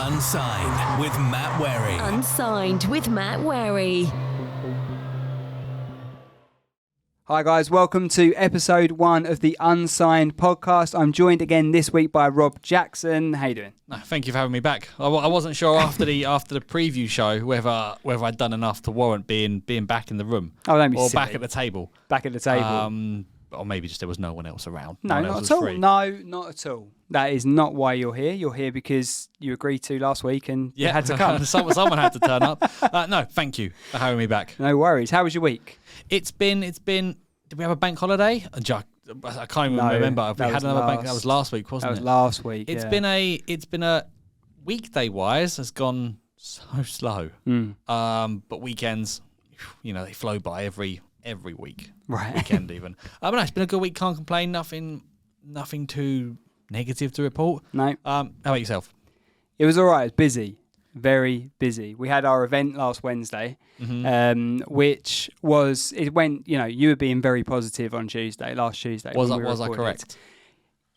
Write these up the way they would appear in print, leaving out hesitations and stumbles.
Unsigned with Matt Wherry. Unsigned with Matt Wherry. Hi guys, welcome to episode 1 of the Unsigned podcast. I'm joined again this week by Rob Jackson. How you doing? Thank you for having me back. I wasn't sure after the preview show whether I'd done enough to warrant being back in the room. Oh, don't be or silly. back at the table. Back at the table. Or maybe just there was no one else around. No, not at all. Free. No, not at all. That is not why you're here. You're here because you agreed to last week and you had to come. Someone had to turn up. No, thank you for having me back. No worries. How was your week? It's been. Did we have a bank holiday? I can't even remember. We had another bank. That was last week, wasn't it? That was last week. It's been a weekday wise has gone so slow. But weekends, they flow by every week. Right. Weekend even. But no, it's been a good week. Can't complain. Nothing too negative to report. No. How about yourself? It was all right. It was busy. Very busy. We had our event last Wednesday, which was, it went, you were being very positive on last Tuesday. Was I correct?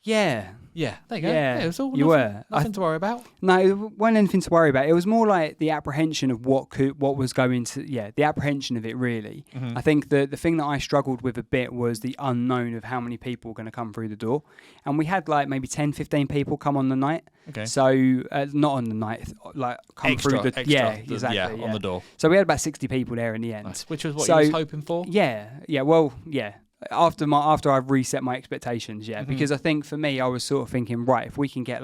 Yeah. Yeah, there you go. Yeah, it was all you were. Nothing to worry about. No, it wasn't anything to worry about. It was more like the apprehension of what was going to, the apprehension of it really. I think the thing that I struggled with a bit was the unknown of how many people were going to come through the door. And we had like maybe 10, 15 people come on the night. Okay. So, not on the night, like come through the... Extra, exactly. Yeah, on the door. So we had about 60 people there in the end. Nice. Which was what you was hoping for? Yeah. After I've reset my expectations, because I think for me, I was sort of thinking, right, if we can get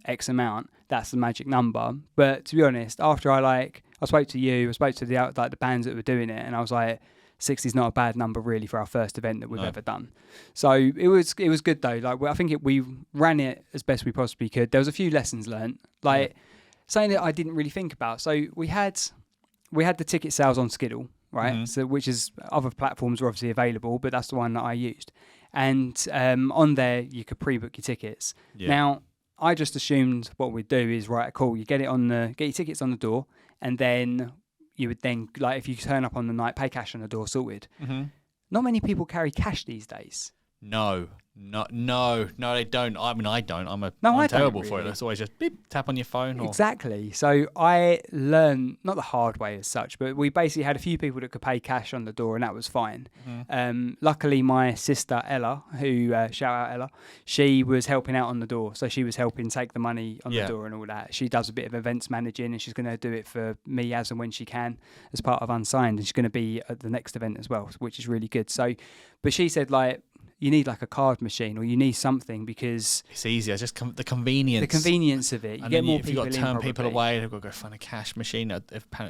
X amount, that's the magic number. But to be honest, after I spoke to you, I spoke to the bands that were doing it, and I was like, 60 is not a bad number really for our first event that we've ever done. So it was good though. I think we ran it as best we possibly could. There was a few lessons learned, something that I didn't really think about. So we had the ticket sales on Skiddle. Right, so which is other platforms are obviously available, but that's the one that I used. And on there, you could pre-book your tickets. Yeah. Now, I just assumed what we'd do is right, cool. You get your tickets on the door, and then you would then if you turn up on the night, pay cash on the door, sorted. Not many people carry cash these days. No, they don't. I mean, I don't. I'm terrible for it. It's always just beep, tap on your phone. Exactly. So I learned, not the hard way as such, but we basically had a few people that could pay cash on the door, and that was fine. Luckily, my sister Ella, who shout out Ella, she was helping out on the door, so she was helping take the money on the door and all that. She does a bit of events managing, and she's going to do it for me as and when she can as part of Unsigned, and she's going to be at the next event as well, which is really good. So, but she said you need a card machine or you need something because... It's easier, just the convenience. The convenience of it. You get more people in. If you've got to turn people away, they've got to go find a cash machine. I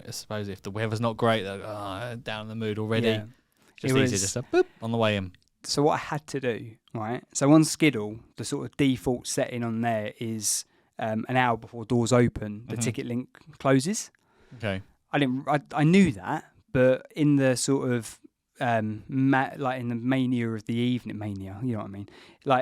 suppose if the weather's not great, they're down in the mood already. Yeah. Just easier, just a boop on the way in. So what I had to do, right? So on Skiddle, the sort of default setting on there is an hour before doors open, the ticket link closes. Okay. I knew that, but in the sort of... in the mania of the evening, you know what I mean?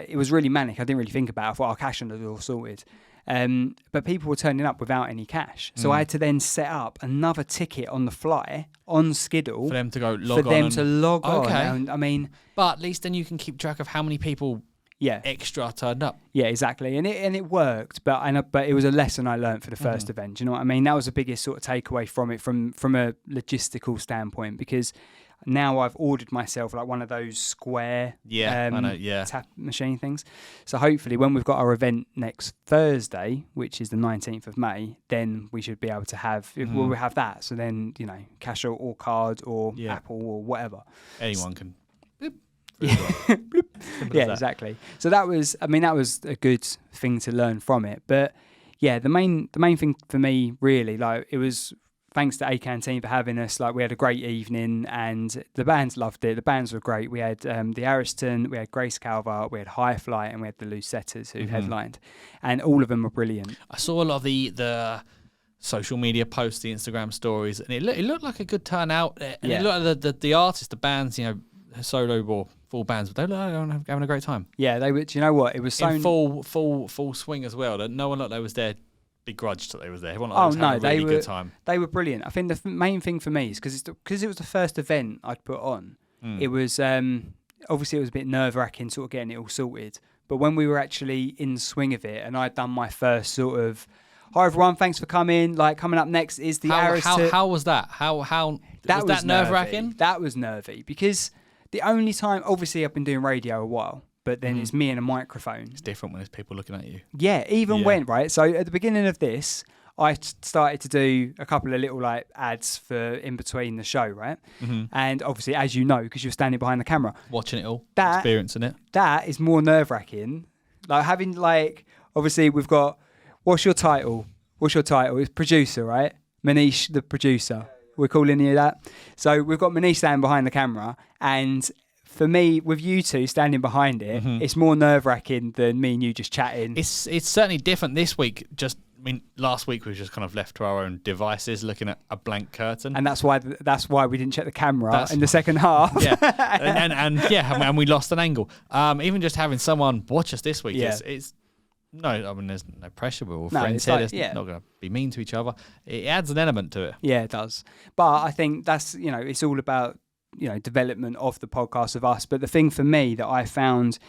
It was really manic. I didn't really think about it. I thought, cash on the door, sorted. But people were turning up without any cash. So I had to then set up another ticket on the fly on Skiddle. For them to go log on. Okay. And, I mean... But at least then you can keep track of how many people extra turned up. Yeah, exactly. And it worked, but it was a lesson I learned for the first event. Do you know what I mean? That was the biggest sort of takeaway from it, from a logistical standpoint, because... Now I've ordered myself one of those square tap machine things. So hopefully when we've got our event next Thursday, which is the 19th of May, then we should be able to have, we'll have that. So then, cash or card or Apple or whatever. Anyone can. Yeah, exactly. So that was a good thing to learn from it. But yeah, the main thing for me really, it was... Thanks to ACAN team for having us. We had a great evening and the bands loved it. The bands were great. We had the Ariston, we had Grace Calvert, we had High Flight, and we had the Loose Setters who headlined. And all of them were brilliant. I saw a lot of the social media posts, the Instagram stories, and it looked like a good turnout. And it looked like the artists, the bands, solo or full bands, but they looked like having a great time. Yeah, they were. Do you know what? It was so... In full swing as well. No one looked like they was there begrudged that they was there. Everyone they were good time. They were brilliant. I think the main thing for me is because it was the first event I'd put on. It was obviously it was a bit nerve-wracking sort of getting it all sorted. But when we were actually in the swing of it, and I'd done my first sort of, hi everyone, thanks for coming. Like coming up next is the How was that? How that was that nerve-wracking? That was nervy because the only time, obviously I've been doing radio a while, but then it's me and a microphone. It's different when there's people looking at you. Yeah, when so at the beginning of this, I started to do a couple of little like ads for in between the show, right? And obviously, as you know, because you're standing behind the camera, watching it all, experiencing it. That is more nerve-wracking. Like having like, obviously we've got, what's your title? It's producer, right? Manish, the producer. We're calling you that. So we've got Manish standing behind the camera, and for me, with you two standing behind it, it's more nerve-wracking than me and you just chatting. It's certainly different this week. Last week we were just kind of left to our own devices, looking at a blank curtain, and that's why we didn't check the camera in the second half. Yeah, and we lost an angle. Even just having someone watch us this week, it's no. I mean, there's no pressure. We're all friends here. It's not going to be mean to each other. It adds an element to it. Yeah, it does. But I think that's it's all about development of the podcast of us. But the thing for me that I found.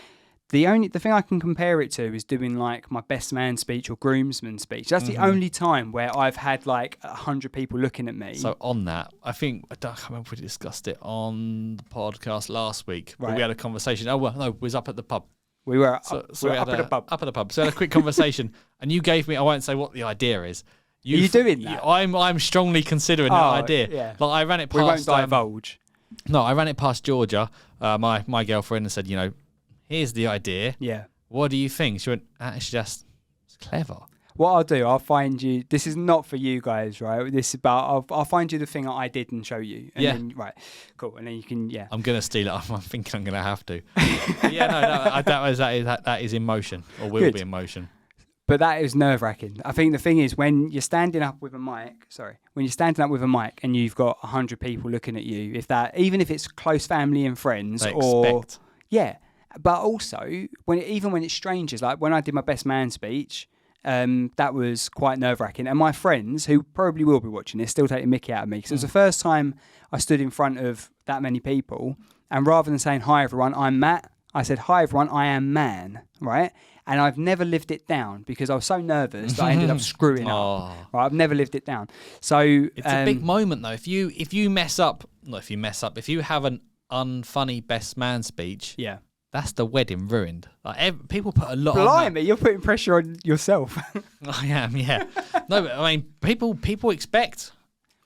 The thing I can compare it to is doing like my best man speech or groomsman speech. That's the only time where I've had like 100 people looking at me. So on that, I can't remember if we discussed it on the podcast last week. Right. But we had a conversation. Oh well, no, we was up at the pub. We were up at the pub. Up at the pub. So we had a quick conversation, and you gave me. I won't say what the idea is. Are you doing that? I'm strongly considering that idea. Yeah. Like I ran it past. We won't divulge. No, I ran it past Georgia, my girlfriend, and said, here's the idea. Yeah. What do you think? She went, it's clever. What I'll do, I'll find you. This is not for you guys, right? This is about. I'll find you the thing that I did and show you. And then, right. Cool. And then you can. Yeah. I'm gonna steal it. I'm thinking I'm gonna have to. That is in motion or will be in motion. But that is nerve-wracking. I think the thing is when you're standing up with a mic. When you're standing up with a mic and you've got 100 people looking at you, even if it's close family and friends, they expect. Yeah. But also, when it's strangers, like when I did my best man speech, that was quite nerve-wracking. And my friends, who probably will be watching this, still taking mickey out of me. Because it was the first time I stood in front of that many people. And rather than saying, hi, everyone, I'm Matt, I said, hi, everyone, I am Man, right? And I've never lived it down because I was so nervous that I ended up screwing up. Right? I've never lived it down. So it's a big moment, though. If you have an unfunny best man speech... Yeah. That's the wedding ruined. Like people put a lot. Blimey, you're putting pressure on yourself. I am, yeah. No, but I mean, people expect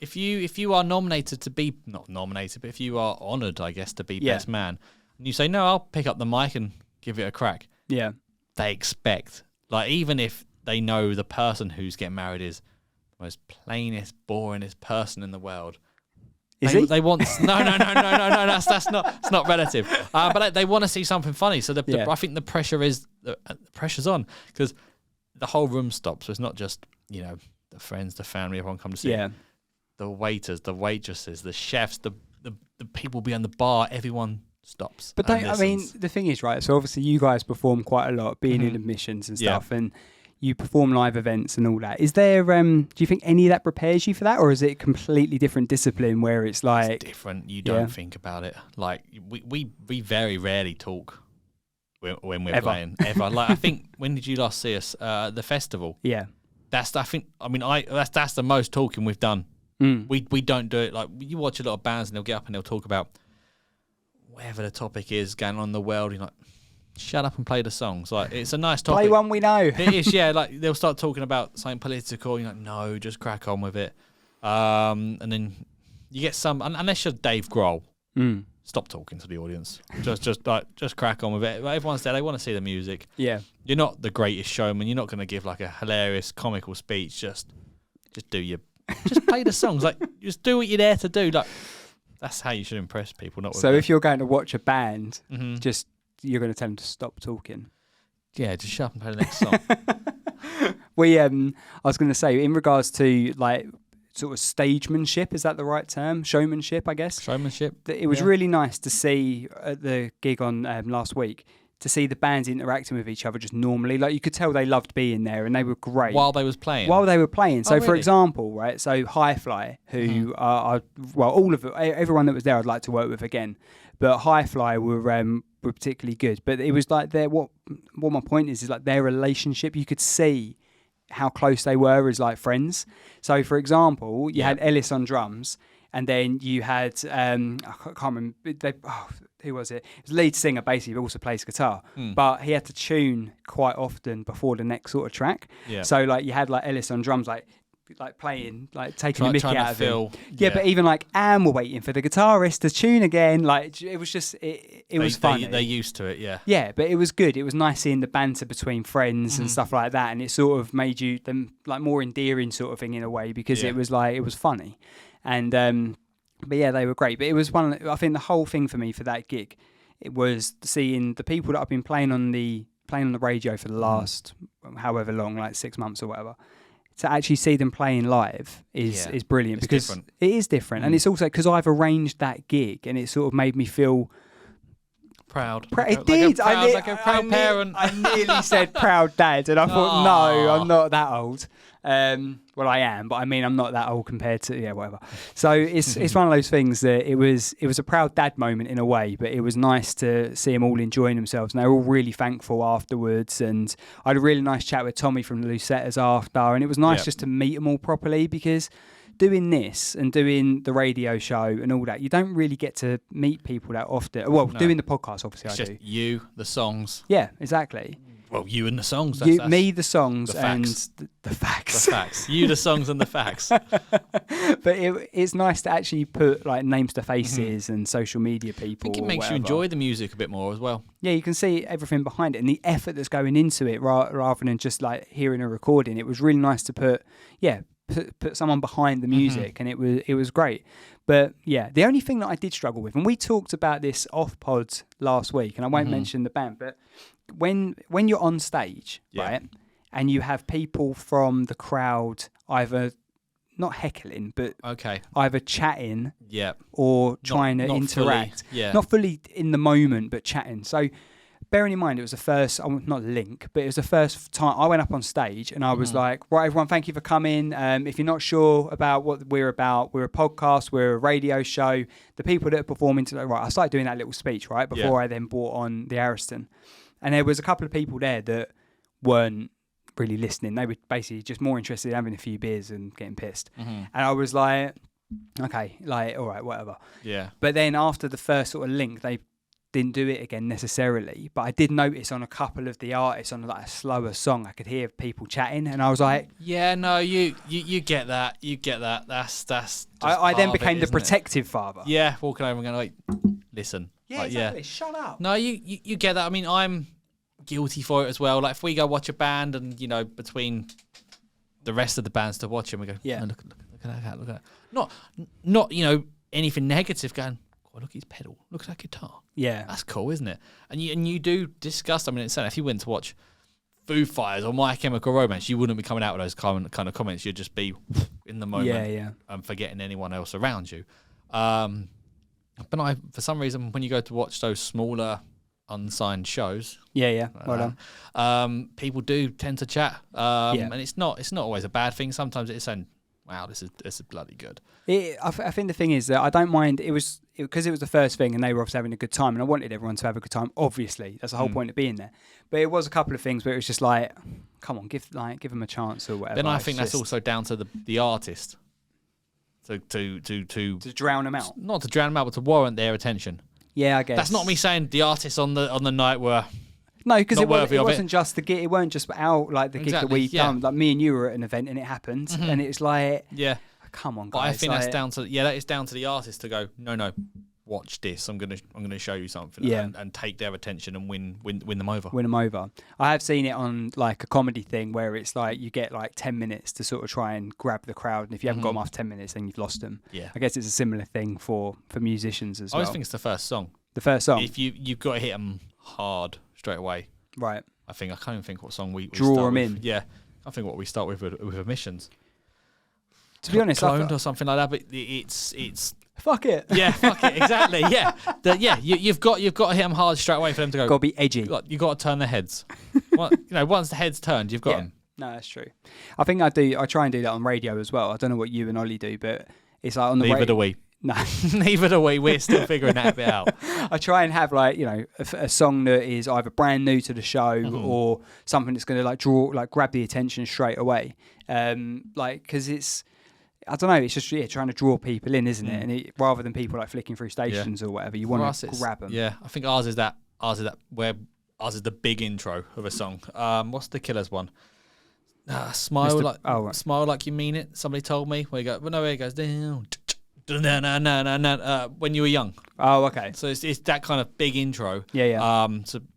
if you are nominated to be not nominated, but if you are honoured, I guess, to be best man, and you say no, I'll pick up the mic and give it a crack. Yeah, they expect even if they know the person who's getting married is the most plainest, boringest person in the world. They want no. That's not relative. But they want to see something funny. So I think the pressure is the pressure's on because the whole room stops. So it's not just the friends, the family, everyone come to see. Yeah. The waiters, the waitresses, the chefs, the people behind the bar. Everyone stops. But the thing is, right? So obviously you guys perform quite a lot, being in admissions and stuff, and you perform live events and all that. Is there, do you think any of that prepares you for that? Or is it a completely different discipline where it's like... It's different. You don't think about it. Like, we very rarely talk when we're playing. Ever. Like, I think, when did you last see us? The festival. Yeah. That's the most talking we've done. We don't do it. Like, you watch a lot of bands and they'll get up and they'll talk about whatever the topic is going on in the world. You're like, shut up and play the songs. Like, it's a nice topic. Play one we know. It is, yeah. Like, they'll start talking about something political. You're like, no, just crack on with it. And then you get some, unless you're Dave Grohl, stop talking to the audience. Just crack on with it. Everyone's there. They want to see the music. Yeah. You're not the greatest showman. You're not going to give like a hilarious comical speech. Just play the songs. Like, just do what you're there to do. Like, that's how you should impress people. Not with so if you're going to watch a band, you're going to tell them to stop talking. Yeah, just shut up and play the next song. I was going to say, in regards to like sort of stagemanship, is that the right term? Showmanship, I guess. Showmanship. It was really nice to see at the gig on last week, to see the bands interacting with each other just normally. Like, you could tell they loved being there and they were great. While they were playing? So, for example, right, so Highfly, who are all of it, everyone that was there I'd like to work with again. But Highfly were particularly good. But it was like what my point is like their relationship, you could see how close they were as like friends. So for example, you had Ellis on drums, and then you had I can't remember who was it? It was the lead singer basically, who also plays guitar, but he had to tune quite often before the next sort of track. Yeah. So like you had like Ellis on drums, like playing, like taking the mickey out of him. Yeah, but even like Anne were waiting for the guitarist to tune again. Like it was just it was funny. They're used to it, yeah. Yeah, but it was good. It was nice seeing the banter between friends and stuff like that, and it sort of made them like more endearing sort of thing in a way, because it was funny, and but yeah, they were great. But it was I think the whole thing for me for that gig, it was seeing the people that I've been playing on the radio for the last however long, like 6 months or whatever. To actually see them playing live is brilliant, it's because different. it is different, and it's also because I've arranged that gig, and it sort of made me feel proud. It did. Like a proud parent. I nearly said proud dad, and I thought, no, I'm not that old. Well, I am, but I mean, I'm not that old compared to whatever. So it's one of those things that it was a proud dad moment in a way, but it was nice to see them all enjoying themselves, and they were all really thankful afterwards. And I had a really nice chat with Tommy from the Lucetters after, and it was nice just to meet them all properly, because doing this and doing the radio show and all that, you don't really get to meet people that often. Well, doing the podcast, obviously, it's I just do. you, the songs. Yeah, exactly. Well, you and the songs. Me, the songs, and the facts. The facts. You, the songs, and the facts. But it's nice to actually put like names to faces and social media people. I think it makes you enjoy the music a bit more as well. Yeah, you can see everything behind it and the effort that's going into it, rather than just like hearing a recording. It was really nice to put someone behind the music, and it was great. But yeah, the only thing that I did struggle with, and we talked about this off pods last week, and I won't mention the band, but when you're on stage, right, and you have people from the crowd either not heckling, but either chatting, or trying to interact, not fully in the moment, but chatting. So bearing in mind, it was the first, not link, but it was the first time I went up on stage, and I was like, right, everyone, thank you for coming. If you're not sure about what we're about, we're a podcast, we're a radio show. The people that are performing today, right, I started doing that little speech, right, before I then brought on the Ariston. And there was a couple of people there that weren't really listening. They were basically just more interested in having a few beers and getting pissed. And I was like, okay, like, all right, whatever. Yeah. But then after the first sort of link, they didn't do it again necessarily. But I did notice on a couple of the artists on like a slower song, I could hear people chatting, and I was like, yeah, no, you get that. You get that. That's I then became the protective father. Yeah, walking over and going like, listen. Yeah, like, exactly. Shut up. No, you get that. I mean, I'm guilty for it as well. Like if we go watch a band, and between the rest of the bands to watch them, we go, oh, look at that, look at that. Not anything negative. Going, oh, look at his pedal. Look at that guitar. Yeah, that's cool, isn't it? And you do discuss. I mean, it's if you went to watch Foo Fighters or My Chemical Romance, you wouldn't be coming out with those kind of comments. You'd just be in the moment, and forgetting anyone else around you. But for some reason, when you go to watch those smaller unsigned shows, well done. People do tend to chat, and it's not always a bad thing. Sometimes it's saying, wow, this is bloody good. I think the thing is that I don't mind. It was because it was the first thing, and they were obviously having a good time, and I wanted everyone to have a good time. Obviously, that's the whole point of being there. But it was a couple of things where it was just like, come on, give them a chance or whatever. Then I think that's also down to the artist. To drown them out. Not to drown them out, but to warrant their attention. Yeah, I guess. That's not me saying the artists on the night were. No, because it wasn't just the gig. It weren't just the gig that we've done. Like me and you were at an event and it happened, and it's like, come on, guys. But I think that's down to that is down to the artist to go. No, watch this. I'm gonna show you something. And take their attention and win them over. Win them over. I have seen it on like a comedy thing where it's like you get like 10 minutes to sort of try and grab the crowd, and if you haven't got them after 10 minutes, then you've lost them. Yeah. I guess it's a similar thing for musicians as well. I always think it's the first song. The first song. If you've got to hit them hard straight away. Right. I can't even think what song we draw start them with. in. Yeah. I think what we start with Emissions. To be honest, Cloned or something like that, but it's fuck it. Yeah, fuck it. Exactly. Yeah. You've got to hit them hard straight away for them to go. Got to be edgy. You got to turn their heads. Once the head's turned, you've got them. No, that's true. I think I try and do that on radio as well. I don't know what you and Ollie do, but it's like on the Neither do we. No. Neither do we. We're still figuring that bit out. I try and have like, a song that is either brand new to the show or something that's going to grab the attention straight away. Because it's, I don't know, it's just trying to draw people in, isn't it? And rather than people like flicking through stations or whatever, you want to grab them. Yeah, I think ours is the big intro of a song. What's the Killers one? Smile like you mean it. Somebody told me. Where you go? Well, no, it goes down. When you were young. Oh, okay. So it's that kind of big intro. Yeah.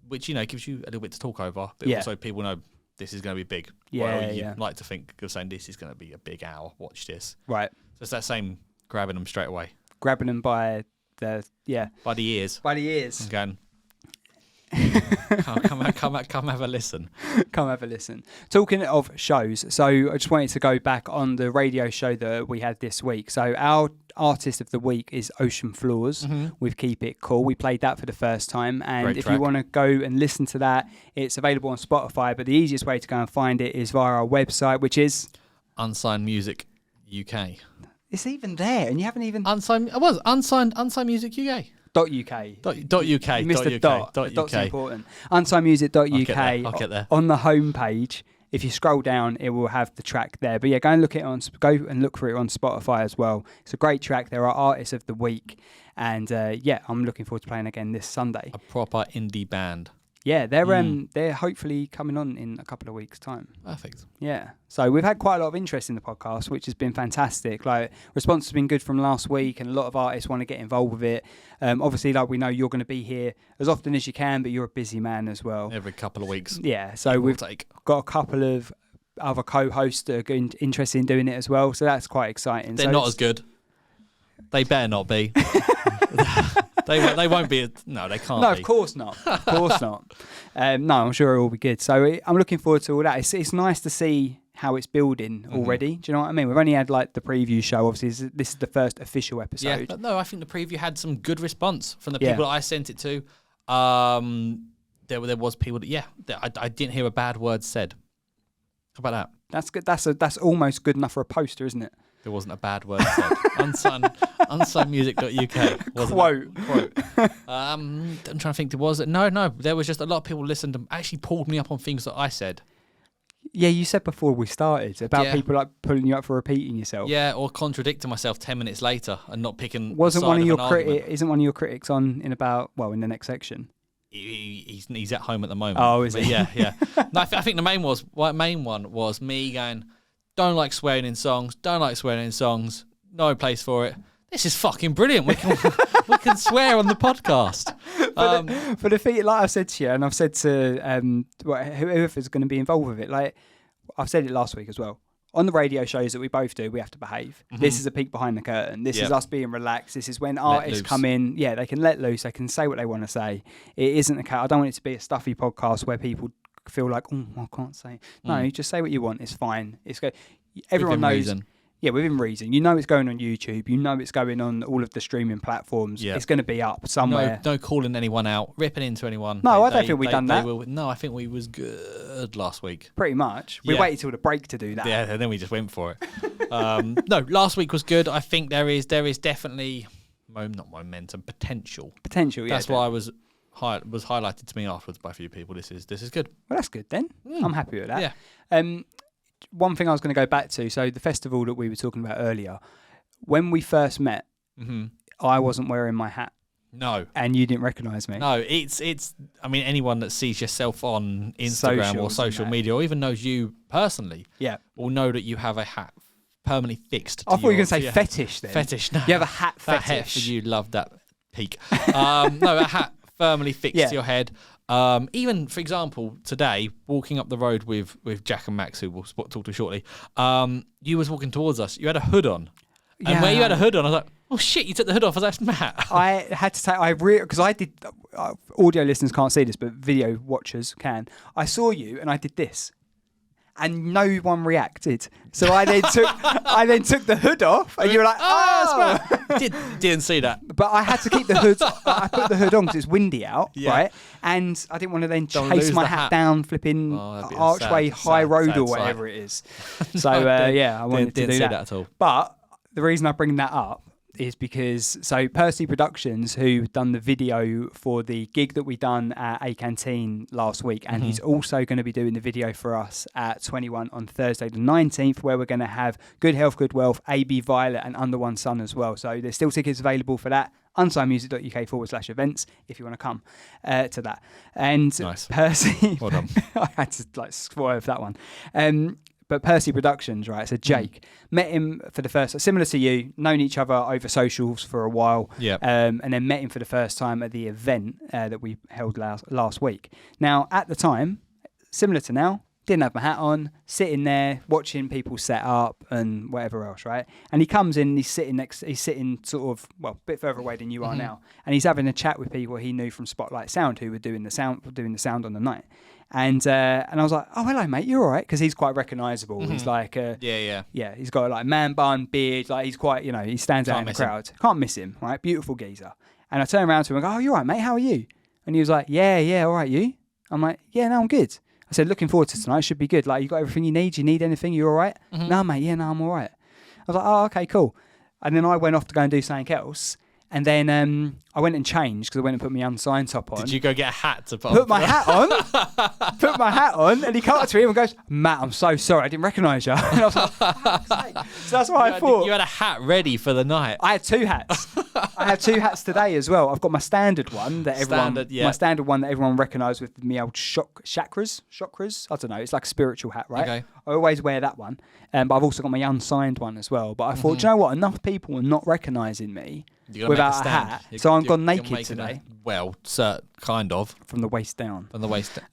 Which gives you a little bit to talk over, but also people know this is going to be big. You like to think of saying this is going to be a big hour. Watch this. Right. So it's that same grabbing them straight away. Grabbing them by the ears. By the ears. And going. Come have a listen. Come have a listen. Talking of shows, so I just wanted to go back on the radio show that we had this week. So our artist of the week is Ocean Floors with Keep It Cool. We played that for the first time, and Great if track. you want to go and listen to that, it's available on Spotify, but the easiest way to go and find it is via our website, which is Unsigned Music UK. It's even there, and you haven't even Unsigned Music UK. .uk. .uk. You missed the dot. The dot's important. Unsignedmusic.uk. I'll get there. On the homepage, if you scroll down, it will have the track there. But go and look for it on Spotify as well. It's a great track. There are artists of the week, and I'm looking forward to playing again this Sunday. A proper indie band. Yeah, they're hopefully coming on in a couple of weeks' time. Perfect. Yeah. So we've had quite a lot of interest in the podcast, which has been fantastic. Like, response has been good from last week, and a lot of artists want to get involved with it. Obviously, like, we know you're going to be here as often as you can, but you're a busy man as well. Every couple of weeks. Yeah. So we've got a couple of other co-hosts that are interested in doing it as well. So that's quite exciting. They're not as good. They better not be. They won't be. No, they can't. No, be. Of course not. Of course not. No, I'm sure it will be good. So I'm looking forward to all that. It's nice to see how it's building already. Do you know what I mean? We've only had like the preview show. Obviously, this is the first official episode. Yeah, but no, I think the preview had some good response from the people that I sent it to. There was people that I didn't hear a bad word said. How about that? That's good. That's almost good enough for a poster, isn't it? There wasn't a bad word said. Unsignedmusic.uk. Quote. I'm trying to think. No. There was just a lot of people listened and actually pulled me up on things that I said. Yeah, you said before we started about people like pulling you up for repeating yourself. Yeah, or contradicting myself 10 minutes later and not picking. Isn't one of your critics on in the next section? He's at home at the moment. Oh, is he? Yeah. No, I think the main one was me going, don't like swearing in songs. No place for it. This is fucking brilliant. We can swear on the podcast. For the feat, like I've said to you, and I've said to whoever's going to be involved with it, like I've said it last week as well. On the radio shows that we both do, we have to behave. This is a peek behind the curtain. This is us being relaxed. This is when artists come in. Yeah, they can let loose. They can say what they want to say. It isn't I don't want it to be a stuffy podcast where people feel like, oh, I can't say. No, you just say what you want. It's fine. It's good. Everyone knows. Reason. Yeah, within reason. You know it's going on YouTube. You know it's going on all of the streaming platforms. Yeah. It's going to be up somewhere. No calling anyone out, ripping into anyone. No, I don't think we've done that. No, I think we was good last week. Pretty much. We waited till the break to do that. Yeah, and then we just went for it. No, last week was good. I think there is definitely not momentum, potential. Potential, yeah. That's why I was highlighted to me afterwards by a few people. This is good. Well, that's good then. I'm happy with that. Yeah. One thing I was going to go back to, so the festival that we were talking about earlier, when we first met, I wasn't wearing my hat. No. And you didn't recognise me. No, it's. I mean, anyone that sees yourself on Instagram or social media, or even knows you personally, will know that you have a hat permanently fixed. I thought you were going to say fetish then. Fetish, no. You have a hat fetish. That hat for you, love that peak. No, a hat firmly fixed to your head. Even, for example, today, walking up the road with Jack and Max, who we'll talk to shortly, you was walking towards us. You had a hood on. And where you had a hood on, I was like, oh shit, you took the hood off. That's Matt. I had to take, because I did, audio listeners can't see this, but video watchers can. I saw you and I did this. And no one reacted. So I then took the hood off, and you were like, "Oh!" Didn't see that. But I had to keep the hood. I put the hood on because it's windy out, right? And I didn't want to then chase my hat down, flipping Archway High Road or whatever it is. So I wanted to do that. At all. But the reason I bring that up is because Percy Productions, who done the video for the gig that we done at A Canteen last week, and he's also going to be doing the video for us at 21 on Thursday the 19th, where we're going to have Good Health, Good Wealth, AB Violet, and Under One Sun as well. So there's still tickets available for that. unsignedmusic.uk/events if you want to come to that. And nice. Percy, Well done. I had to swerve that one. But Percy Productions, right? So Jake met him for the first, similar to you, known each other over socials for a while, and then met him for the first time at the event that we held last week. Now, at the time, similar to now, didn't have my hat on, sitting there watching people set up and whatever else, right? And he comes in, he's sitting sort of, well, a bit further away than you are now, and he's having a chat with people he knew from Spotlight Sound who were doing the sound on the night. And I was like, oh, hello, mate, you all right? Because he's quite recognisable. He's like, he's got like man bun, beard, like he's quite, he stands out in the crowd. Can't miss him, right? Beautiful geezer. And I turn around to him and go, oh, you all right, mate? How are you? And he was like, yeah, all right, you? I'm like, yeah, no, I'm good. I said, looking forward to tonight. Should be good. Like, you got everything you need? You need anything? You all right? No, mate. Yeah, no, I'm all right. I was like, oh, okay, cool. And then I went off to go and do something else. And then I went and changed because I went and put my Unsigned top on. Did you go get a hat to put my hat on? Put my hat on, and he comes up to me and goes, Matt, I'm so sorry, I didn't recognise you. And I was like, fuck's sake. So that's why I thought. You had a hat ready for the night. I had two hats. I have two hats today as well. I've got my standard one that my standard one that everyone recognised with me old chakras. I don't know. It's like a spiritual hat, right? Okay. I always wear that one, but I've also got my Unsigned one as well. But I thought, do you know what? Enough people are not recognising me without a hat, so I've gone naked today. Kind of. From the waist down. From the waist down.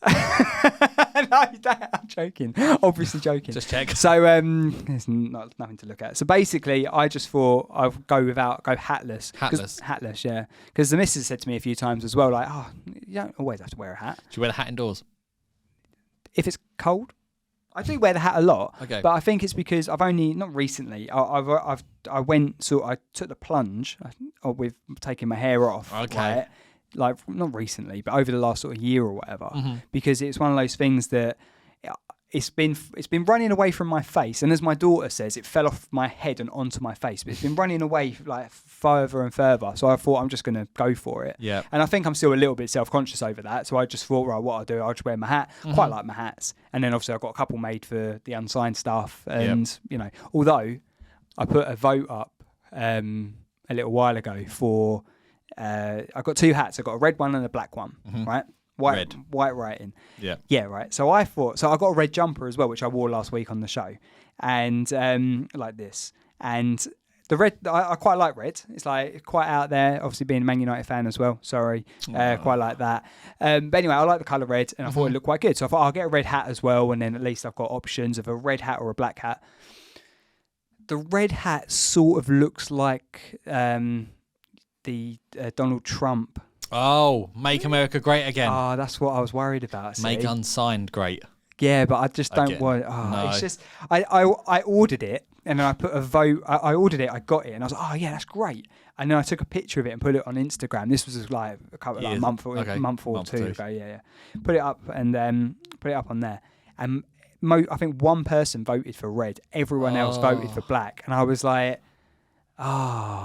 No, I'm joking. Obviously joking. Just check. So there's nothing to look at. So basically, I just thought I'd go hatless. Hatless, yeah. Because the missus said to me a few times as well, like, oh, you don't always have to wear a hat. Do you wear the hat indoors? If it's cold. I do wear the hat a lot, okay. But I think it's because I've only, not recently, I took the plunge with taking my hair off, okay. Right? Like, not recently, but over the last sort of year or whatever, because it's one of those things that it's been running away from my face, and as my daughter says, it fell off my head and onto my face, but it's been running away like further and further, so I thought I'm just going to go for it. Yeah. And I think I'm still a little bit self-conscious over that, so I just thought, right, what I'll do, I'll just wear my hat. Quite like my hats. And then obviously I've got a couple made for the Unsigned stuff, and although I put a vote up a little while ago for I've got two hats. I've got a red one and a black one, right? White writing. Yeah, right. So I got a red jumper as well, which I wore last week on the show, and like this. And the red, I quite like red. It's like quite out there. Obviously, being a Man United fan as well. Sorry, quite like that. But anyway, I like the colour red, and I thought it looked quite good. So I thought I'll get a red hat as well, and then at least I've got options of a red hat or a black hat. The red hat sort of looks like the Donald Trump. Oh, make America great again. Oh, that's what I was worried about. See? Make Unsigned great. Yeah, but I just don't want. No. It's just I ordered it and then I put a vote. I ordered it, I got it, and I was like, oh yeah, that's great. And then I took a picture of it and put it on Instagram. This was like a month or two ago. Yeah. Put it up and put it up on there. And I think one person voted for red. Everyone else voted for black, and I was like,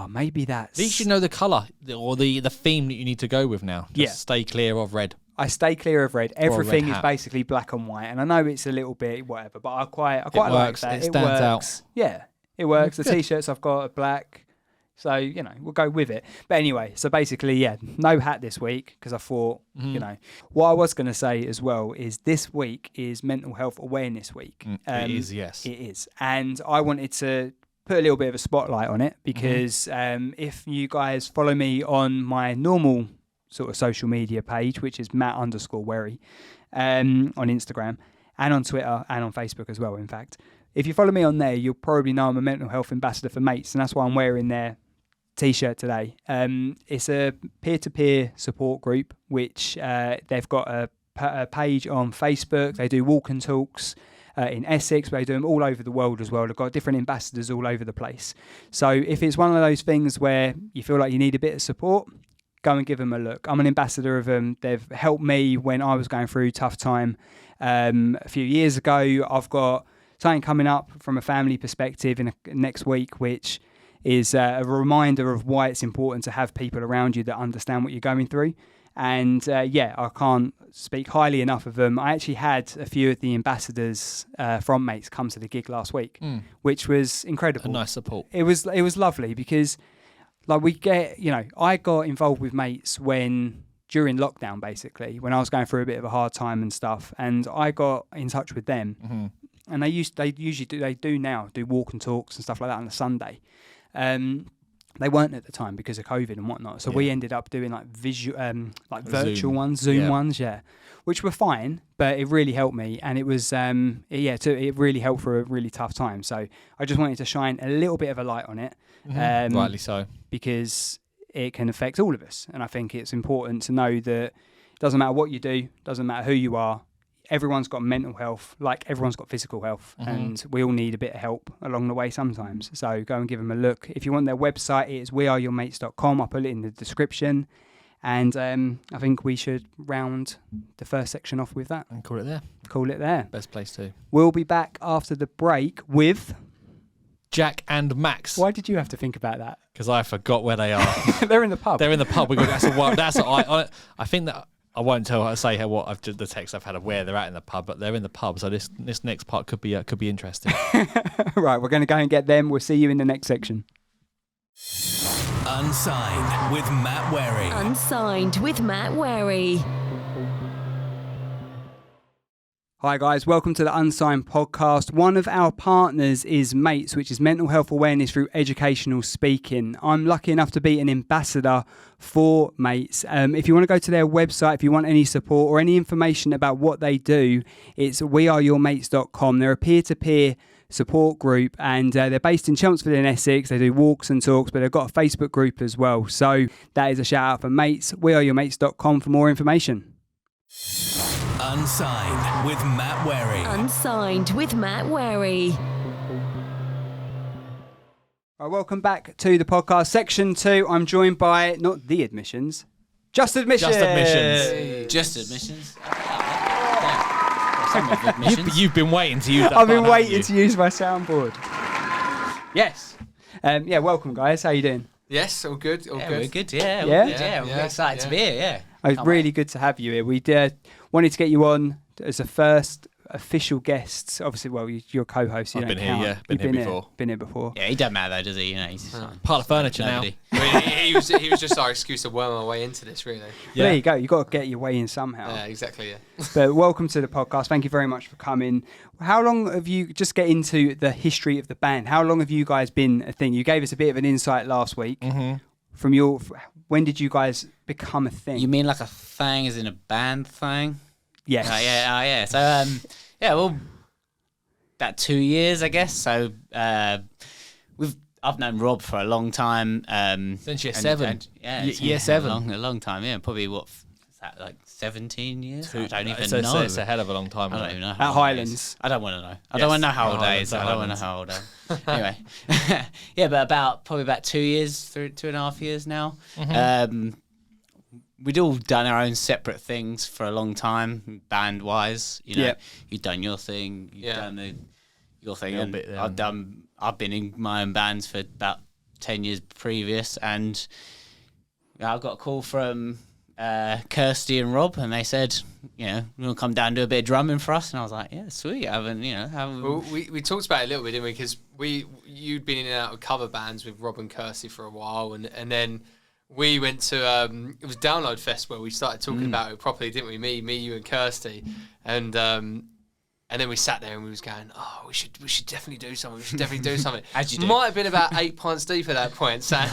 maybe that's... At least you know the colour or the theme that you need to go with now. Just stay clear of red. I stay clear of red. Everything is basically black and white, and I know it's a little bit whatever, but I quite like that. It stands out. Yeah, it works. The t-shirts I've got are black, so we'll go with it. But anyway, so basically, no hat this week because I thought, what I was going to say as well is this week is Mental Health Awareness Week. It is, yes. It is, and I wanted to put a little bit of a spotlight on it because if you guys follow me on my normal sort of social media page, which is Matt_Wherry on Instagram and on Twitter and on Facebook as well, in fact. If you follow me on there, you'll probably know I'm a mental health ambassador for Mates, and that's why I'm wearing their t-shirt today. It's a peer-to-peer support group, which they've got a page on Facebook. They do walk and talks in Essex, but they do them all over the world as well. They've got different ambassadors all over the place. So if it's one of those things where you feel like you need a bit of support, go and give them a look. I'm an ambassador of them. They've helped me when I was going through a tough time a few years ago. I've got something coming up from a family perspective in next week, which is a reminder of why it's important to have people around you that understand what you're going through. And I can't speak highly enough of them. I actually had a few of the ambassadors from Mates come to the gig last week, which was incredible. A nice support. It was lovely because I got involved with Mates during lockdown, basically, when I was going through a bit of a hard time and stuff, and I got in touch with them. And they do now walk and talks and stuff like that on a Sunday. They weren't at the time because of COVID and whatnot. So we ended up doing like virtual ones, Zoom ones, which were fine, but it really helped me. And it was, it really helped for a really tough time. So I just wanted to shine a little bit of a light on it. Rightly so. Because it can affect all of us. And I think it's important to know that it doesn't matter what you do, doesn't matter who you are, everyone's got mental health, like everyone's got physical health, and we all need a bit of help along the way sometimes. So go and give them a look. If you want their website, it's weareyourmates.com. I'll put it in the description. And I think we should round the first section off with that. And call it there. Best place to. We'll be back after the break with... Jack and Max. Why did you have to think about that? Because I forgot where they are. They're in the pub. They're in the pub. I think that... I won't say the text I've had of where they're at in the pub, but they're in the pub. So this next part could be interesting. Right, we're going to go and get them. We'll see you in the next section. Unsigned with Matt Wherry. Unsigned with Matt Wherry. Hi guys, welcome to the Unsigned podcast. One of our partners is Mates, which is mental health awareness through educational speaking. I'm lucky enough to be an ambassador for Mates. If you want to go to their website, if you want any support or any information about what they do, it's weareyourmates.com. They're a peer-to-peer support group, and they're based in Chelmsford in Essex. They do walks and talks, but they've got a Facebook group as well. So that is a shout out for Mates. Weareyourmates.com for more information. Unsigned with Matt Wherry. Unsigned with Matt Wherry. Right, welcome back to the podcast. Section 2, I'm joined by, not the admissions, just admissions. Just admissions. Some of admissions. You've been waiting to use that. I've been waiting to use my soundboard. Yes. Welcome guys. How you doing? Yes, all good. All good. We're good. Yeah, we're excited to be here. Yeah, It's really good to have you here. We wanted to get you on as a first official guest. Obviously, well, you're a co-host. I've been here, Been here before. Yeah, he doesn't matter though, does he? You know, he's part of furniture now. He was just our excuse to worm our way into this, really. Well, there you go. You've got to get your way in somehow. Yeah, exactly. Yeah. But welcome to the podcast. Thank you very much for coming. How long have you, just get into the history of the band, how long have you guys been a thing? You gave us a bit of an insight last week. When did you guys become a thing? You mean like a thing as in a band thing? Yes. Yeah. So, about 2 years, I guess. So, I've known Rob for a long time. Since year 7. Year 7. A long time, yeah. Probably, is that, like 17 years? I don't even know. It's a hell of a long time. I don't even know. At Highlands. I don't want to know. I don't want to know how old I is. I don't want to know how old I am. Anyway. Yeah, but probably about 2 years, 2.5 years now. We'd all done our own separate things for a long time, band-wise. You know, you've done your thing, you've done your thing, and I've been in my own bands for about 10 years previous, and I got a call from Kirsty and Rob, and they said, you want to come down and do a bit of drumming for us? And I was like, yeah, sweet. Well, we talked about it a little bit, didn't we? Because you'd been in and out of cover bands with Rob and Kirsty for a while, and then we went to it was Download Fest where we started talking about it properly, didn't we? Me, you, and Kirsty, and then we sat there and we was going, oh, we should definitely do something. We should definitely do something. As you do. Might have been about 8 pints deep at that point, saying,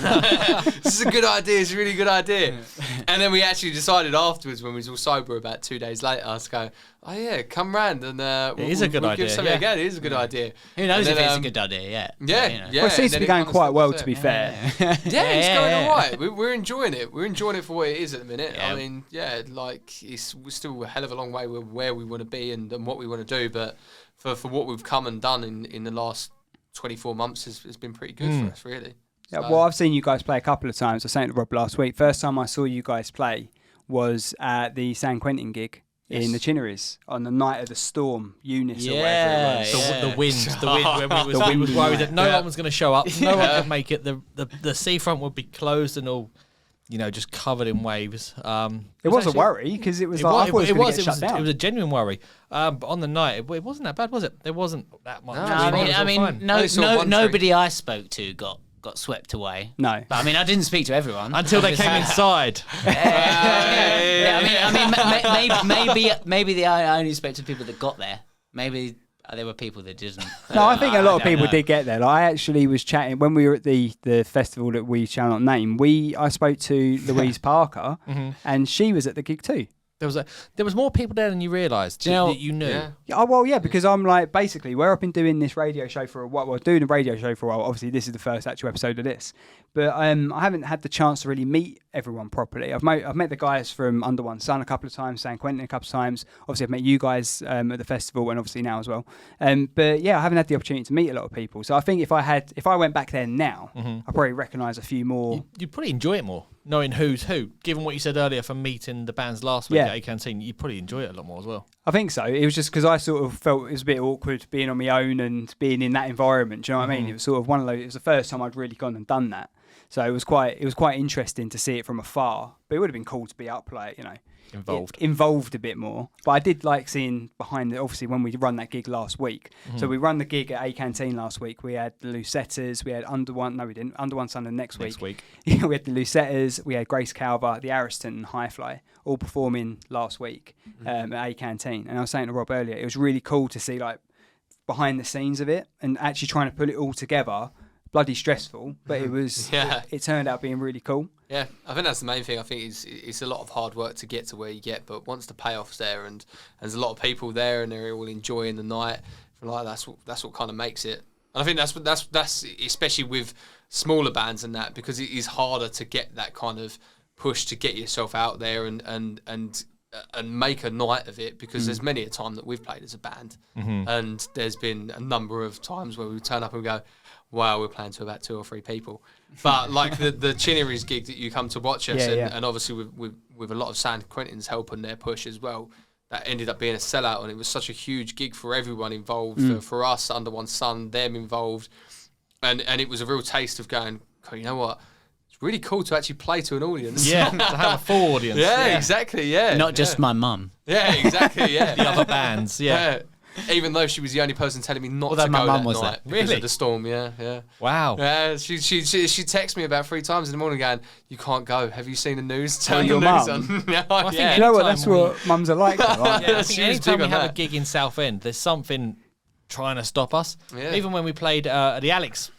this is a good idea. It's a really good idea. And then we actually decided afterwards, when we was all sober, about 2 days later, to go, oh yeah, come round and it is a good idea. Give something again. It is a good idea. Who knows if it's a good idea yet? Yeah. Well, it seems to be going quite well, to be fair. Yeah, it's going all right. We're enjoying it. We're enjoying it for what it is at the minute. Yeah. I mean, we're still a hell of a long way with where we want to be and what we want to do, but for what we've come and done in the last 24 months has been pretty good for us, really. Yeah, well, I've seen you guys play a couple of times. I was saying to Rob last week, first time I saw you guys play was at the San Quentin gig in the Chinneries on the night of the storm, Eunice or whatever Yeah, it was. yeah. The wind when we was worried that no one was going to show up, no one could make it. The seafront would be closed and all, just covered in waves. It was a worry because it was like I thought it was shut down. It was a genuine worry. But on the night, it wasn't that bad, was it? There wasn't that much. No, I mean, nobody I spoke to got swept away. No, but I mean, I didn't speak to everyone until they came inside. Maybe I only spoke to people that got there. Maybe there were people that didn't. No, I think a lot of people did get there. Like, I actually was chatting when we were at the festival that we shall not name. I spoke to Louise Parker, and she was at the gig too. There was more people there than you realised. That you knew. Yeah, because I'm like, basically, where I've been doing this radio show for a while. Well, doing a radio show for a while. Obviously, this is the first actual episode of this, but I haven't had the chance to really meet everyone properly. I've met the guys from Under One Sun a couple of times, San Quentin a couple of times. Obviously, I've met you guys at the festival, and obviously now as well. But yeah, I haven't had the opportunity to meet a lot of people. So I think if I went back there now, I probably recognise a few more. You'd probably enjoy it more, knowing who's who. Given what you said earlier from meeting the bands last week at A Canteen, you'd probably enjoy it a lot more as well. I think so. It was just because I sort of felt it was a bit awkward being on my own and being in that environment. Do you know what I mean? It was sort of one of those. It was the first time I'd really gone and done that, so it was quite interesting to see it from afar. But it would have been cool to be up, like, involved a bit more. But I did like seeing behind it. Obviously, when we run that gig last week, so we run the gig at A Canteen last week. We had the Lucetters, we had Under One. No, we didn't. Under One Sunday next week. We had the Lucetters, we had Grace Calver, the Ariston, and High Fly all performing last week at A Canteen. And I was saying to Rob earlier, it was really cool to see like behind the scenes of it and actually trying to put it all together. Bloody stressful, but it was. It turned out being really cool. Yeah, I think that's the main thing. I think it's a lot of hard work to get to where you get, but once the payoff's there and there's a lot of people there and they're all enjoying the night, like that's what kind of makes it. And I think that's especially with smaller bands and that, because it is harder to get that kind of push to get yourself out there and make a night of it, because there's many a time that we've played as a band, and there's been a number of times where we turn up and go, wow, we're playing to about 2 or 3 people. But like the Chinneries gig that you come to watch us, and obviously with a lot of San Quentin's help and their push as well, that ended up being a sellout, and it was such a huge gig for everyone involved, for us, Under One Sun, them involved, and it was a real taste of going, oh, you know what? It's really cool to actually play to an audience. Yeah, to have a full audience. Yeah, exactly, yeah. Not just my mum. Yeah, exactly, yeah. The other bands, Even though she was the only person telling me not to Although go my mum that was night there. because Really? of the storm. Yeah. Wow. Yeah, she texted me about 3 times in the morning going, "You can't go. Have you seen the news? Turn your the news mum? on." Yeah, I think You know what? anytime That's what mums are like. Though, right? I She think was anytime big we on have a that. gig in Southend, there's something trying to stop us. Yeah. Even when we played at the Alex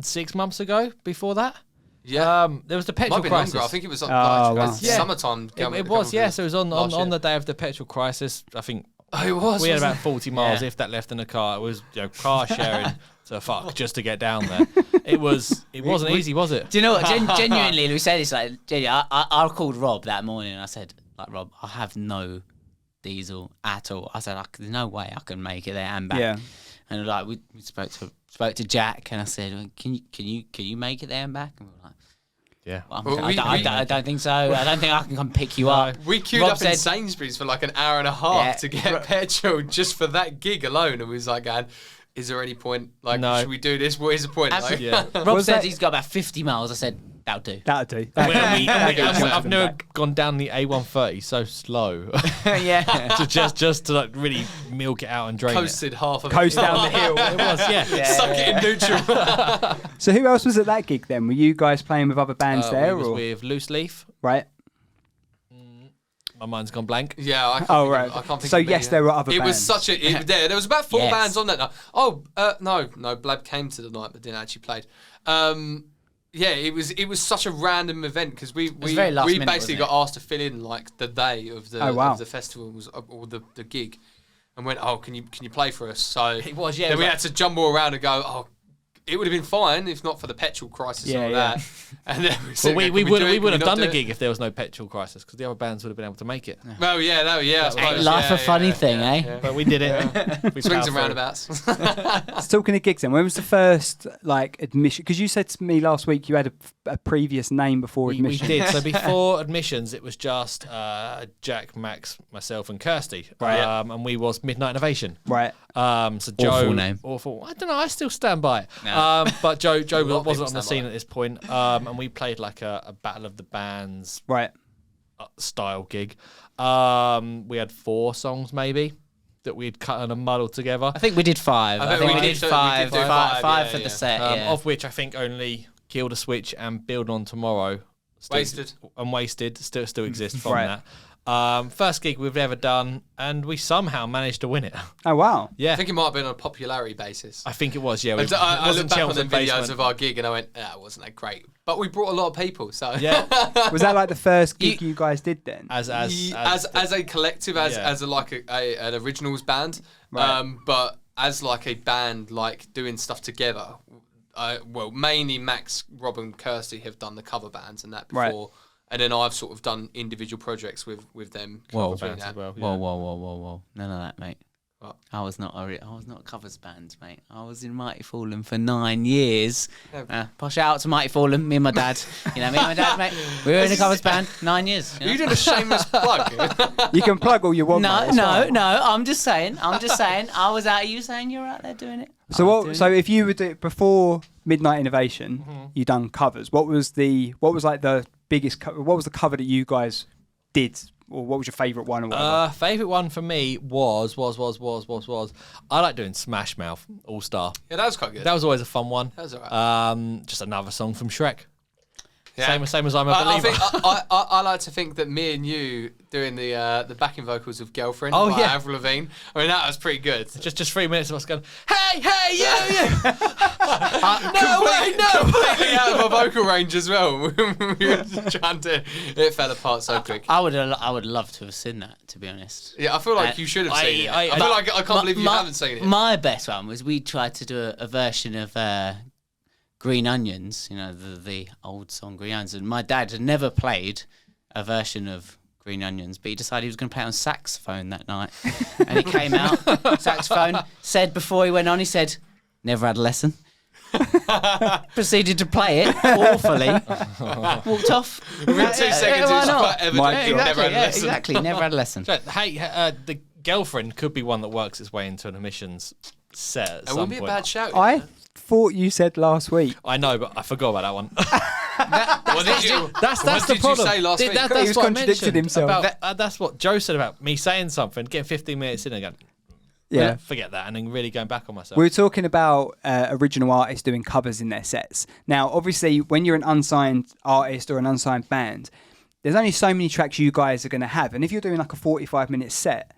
6 months ago, before that, Yeah. there was the petrol Might be crisis. longer. I think it was wow. summertime. It was, yeah. So it was on last year. the day of the petrol crisis. I think Oh, it was. we had wasn't about 40 miles, Yeah. if that, left in the car. It was car sharing to fuck just to get down there. It wasn't easy, was it? Do you know what? Genuinely, we said it's like, I called Rob that morning and I said, like, Rob, I have no diesel at all. I said, there's no way I can make it there and back. Yeah. And like we spoke to Jack and I said, can you make it there and back? And we were like, Yeah. well, Well, I don't think so. I don't think I can come pick you up. We queued Rob up in said- Sainsbury's for like an hour and a half Yeah. to get petrol just for that gig alone, and we was like, going, is there any point? Like, No. should we do this? What is the point? Like, Yeah. Rob Was said that- he's got about 50 miles. I said, that'll do. That'll do. I've never gone down the A130 so slow. Yeah. just to like really milk it out and drain Coasted half of Coast it. down the hill. it. It was, yeah. Stuck it in neutral. So who else was at that gig then? Were you guys playing with other bands there, We was or with Loose Leaf. right? My mind's gone blank. Yeah, I can't Oh, think right. Of, I can't think So, of any, yes, there were other It was bands. such a... there was about 4 Yes. bands on that night. Oh, no, Blab came to the night but didn't actually play. Yeah, it was such a random event because we very last minute, basically wasn't got asked to fill in like the day of the Oh, wow. of the festival or the gig, and went, oh, can you play for us? So It was, yeah. then it we was had to jumble around and go, oh, it would have been fine if not for the petrol crisis Yeah, and all yeah. that. And then we Well, said, we "Can do would it? we Can would have not done do the it?" gig if there was no petrol crisis, because the other bands would have been able to make it. Well, yeah, I suppose. Ain't life yeah, a funny yeah, thing, yeah, eh? yeah. But we did it. We Swings powered and through. roundabouts. So talking of gigs then, when was the first like admission? Because you said to me last week you had a previous name before We Admissions? did. So before Admissions, it was just Jack, Max, myself, and Kirsty. Right. And we was Midnight Innovation. Right. So Joe, Awful name. Awful. I don't know. I still stand by it. No. But Joe lot of wasn't people on the stand scene by at this point. And we played like a Battle of the Bands Right. style gig. We had 4 songs maybe that we'd cut and muddled together. I think we did 5. I think we did 5. do 5 yeah, for yeah. the set. Of which I think only Kill the Switch and Build on Tomorrow Wasted still exist from Right. that. First gig we've ever done, and we somehow managed to win it. Oh wow. Yeah, I think it might have been on a popularity basis. I think it was. Yeah, I look back on Chelmsford the videos basement. of our gig and I went, it wasn't that great. But we brought a lot of people, so Yeah, Was that like the first gig you guys did then? as as a collective, as an originals band, Right. but as like a band, like doing stuff together. Mainly Max, Rob, and Kirsty have done the cover bands and that before, Right. and then I've sort of done individual projects with them. Whoa. between bands that. as well. Yeah. Whoa. None of that, mate. What? I was not a covers band, mate. I was in Mighty Fallen for 9 years. Shout out to Mighty Fallen, me and my dad. Me and my dad, mate. We were in a covers band 9 years. Are you doing a shameless plug? You can plug all you want. mate, it's fine. No. I'm just saying. I was out. You saying you're out there doing it? So if you were before Midnight Innovation, you done covers. What was like the biggest? What was the cover that you guys did, or what was your favourite one or whatever? Favourite one for me was I like doing Smash Mouth All Star. Yeah, that was quite good. That was always a fun one. That was alright. Just another song from Shrek. Yeah. Same as I'm a I Believer. think I like to think that me and you doing the backing vocals of Girlfriend Oh, by yeah. Avril Lavigne. I mean, that was pretty good. just 3 minutes of us going, hey, you. Completely out of our vocal range as well. We were just trying to. It fell apart so quick. I would love to have seen that, to be honest. Yeah, I feel like you should have seen it. I feel like I can't believe you haven't seen it. My best one was we tried to do a version of Green Onions, the old song Green Onions. And my dad had never played a version of Green Onions, but he decided he was going to play it on saxophone that night. And he came out, saxophone, said before he went on, he said, never had a lesson. Proceeded to play it awfully. Walked off. Within 2 seconds, it was quite evident you never had a lesson. Exactly, never had a lesson. So, hey, the Girlfriend could be one that works its way into an Admissions set at It some wouldn't be a point. bad shout. I thought you said last week. I know, but I forgot about that one. What did you? That's What the did problem. you say last week? He was That's what I contradicting mentioned himself. about- that's what Joe said about me saying something, getting 15 minutes in and going, Yeah. forget that, and then really going back on myself. We were talking about original artists doing covers in their sets. Now, obviously, when you're an unsigned artist or an unsigned band, there's only so many tracks you guys are going to have. And if you're doing like a 45-minute set,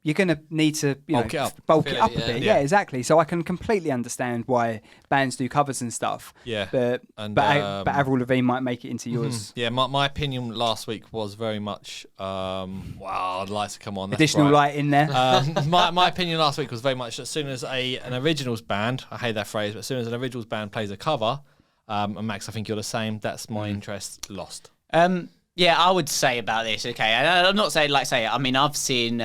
you're going to need to Bulk it up. bulk Fill it up it, a yeah. bit. Yeah. Yeah, exactly. So I can completely understand why bands do covers and stuff. Yeah. But And, but Avril Lavigne might make it into yours. Yeah, my opinion last week was very much, wow, I'd like to come on. That's Additional right. light in there. My opinion last week was very much as soon as an originals band, I hate that phrase, but as soon as an originals band plays a cover, and Max, I think you're the same, that's my interest lost. Yeah, I would say about this. Okay, and I'm not saying I mean, I've seen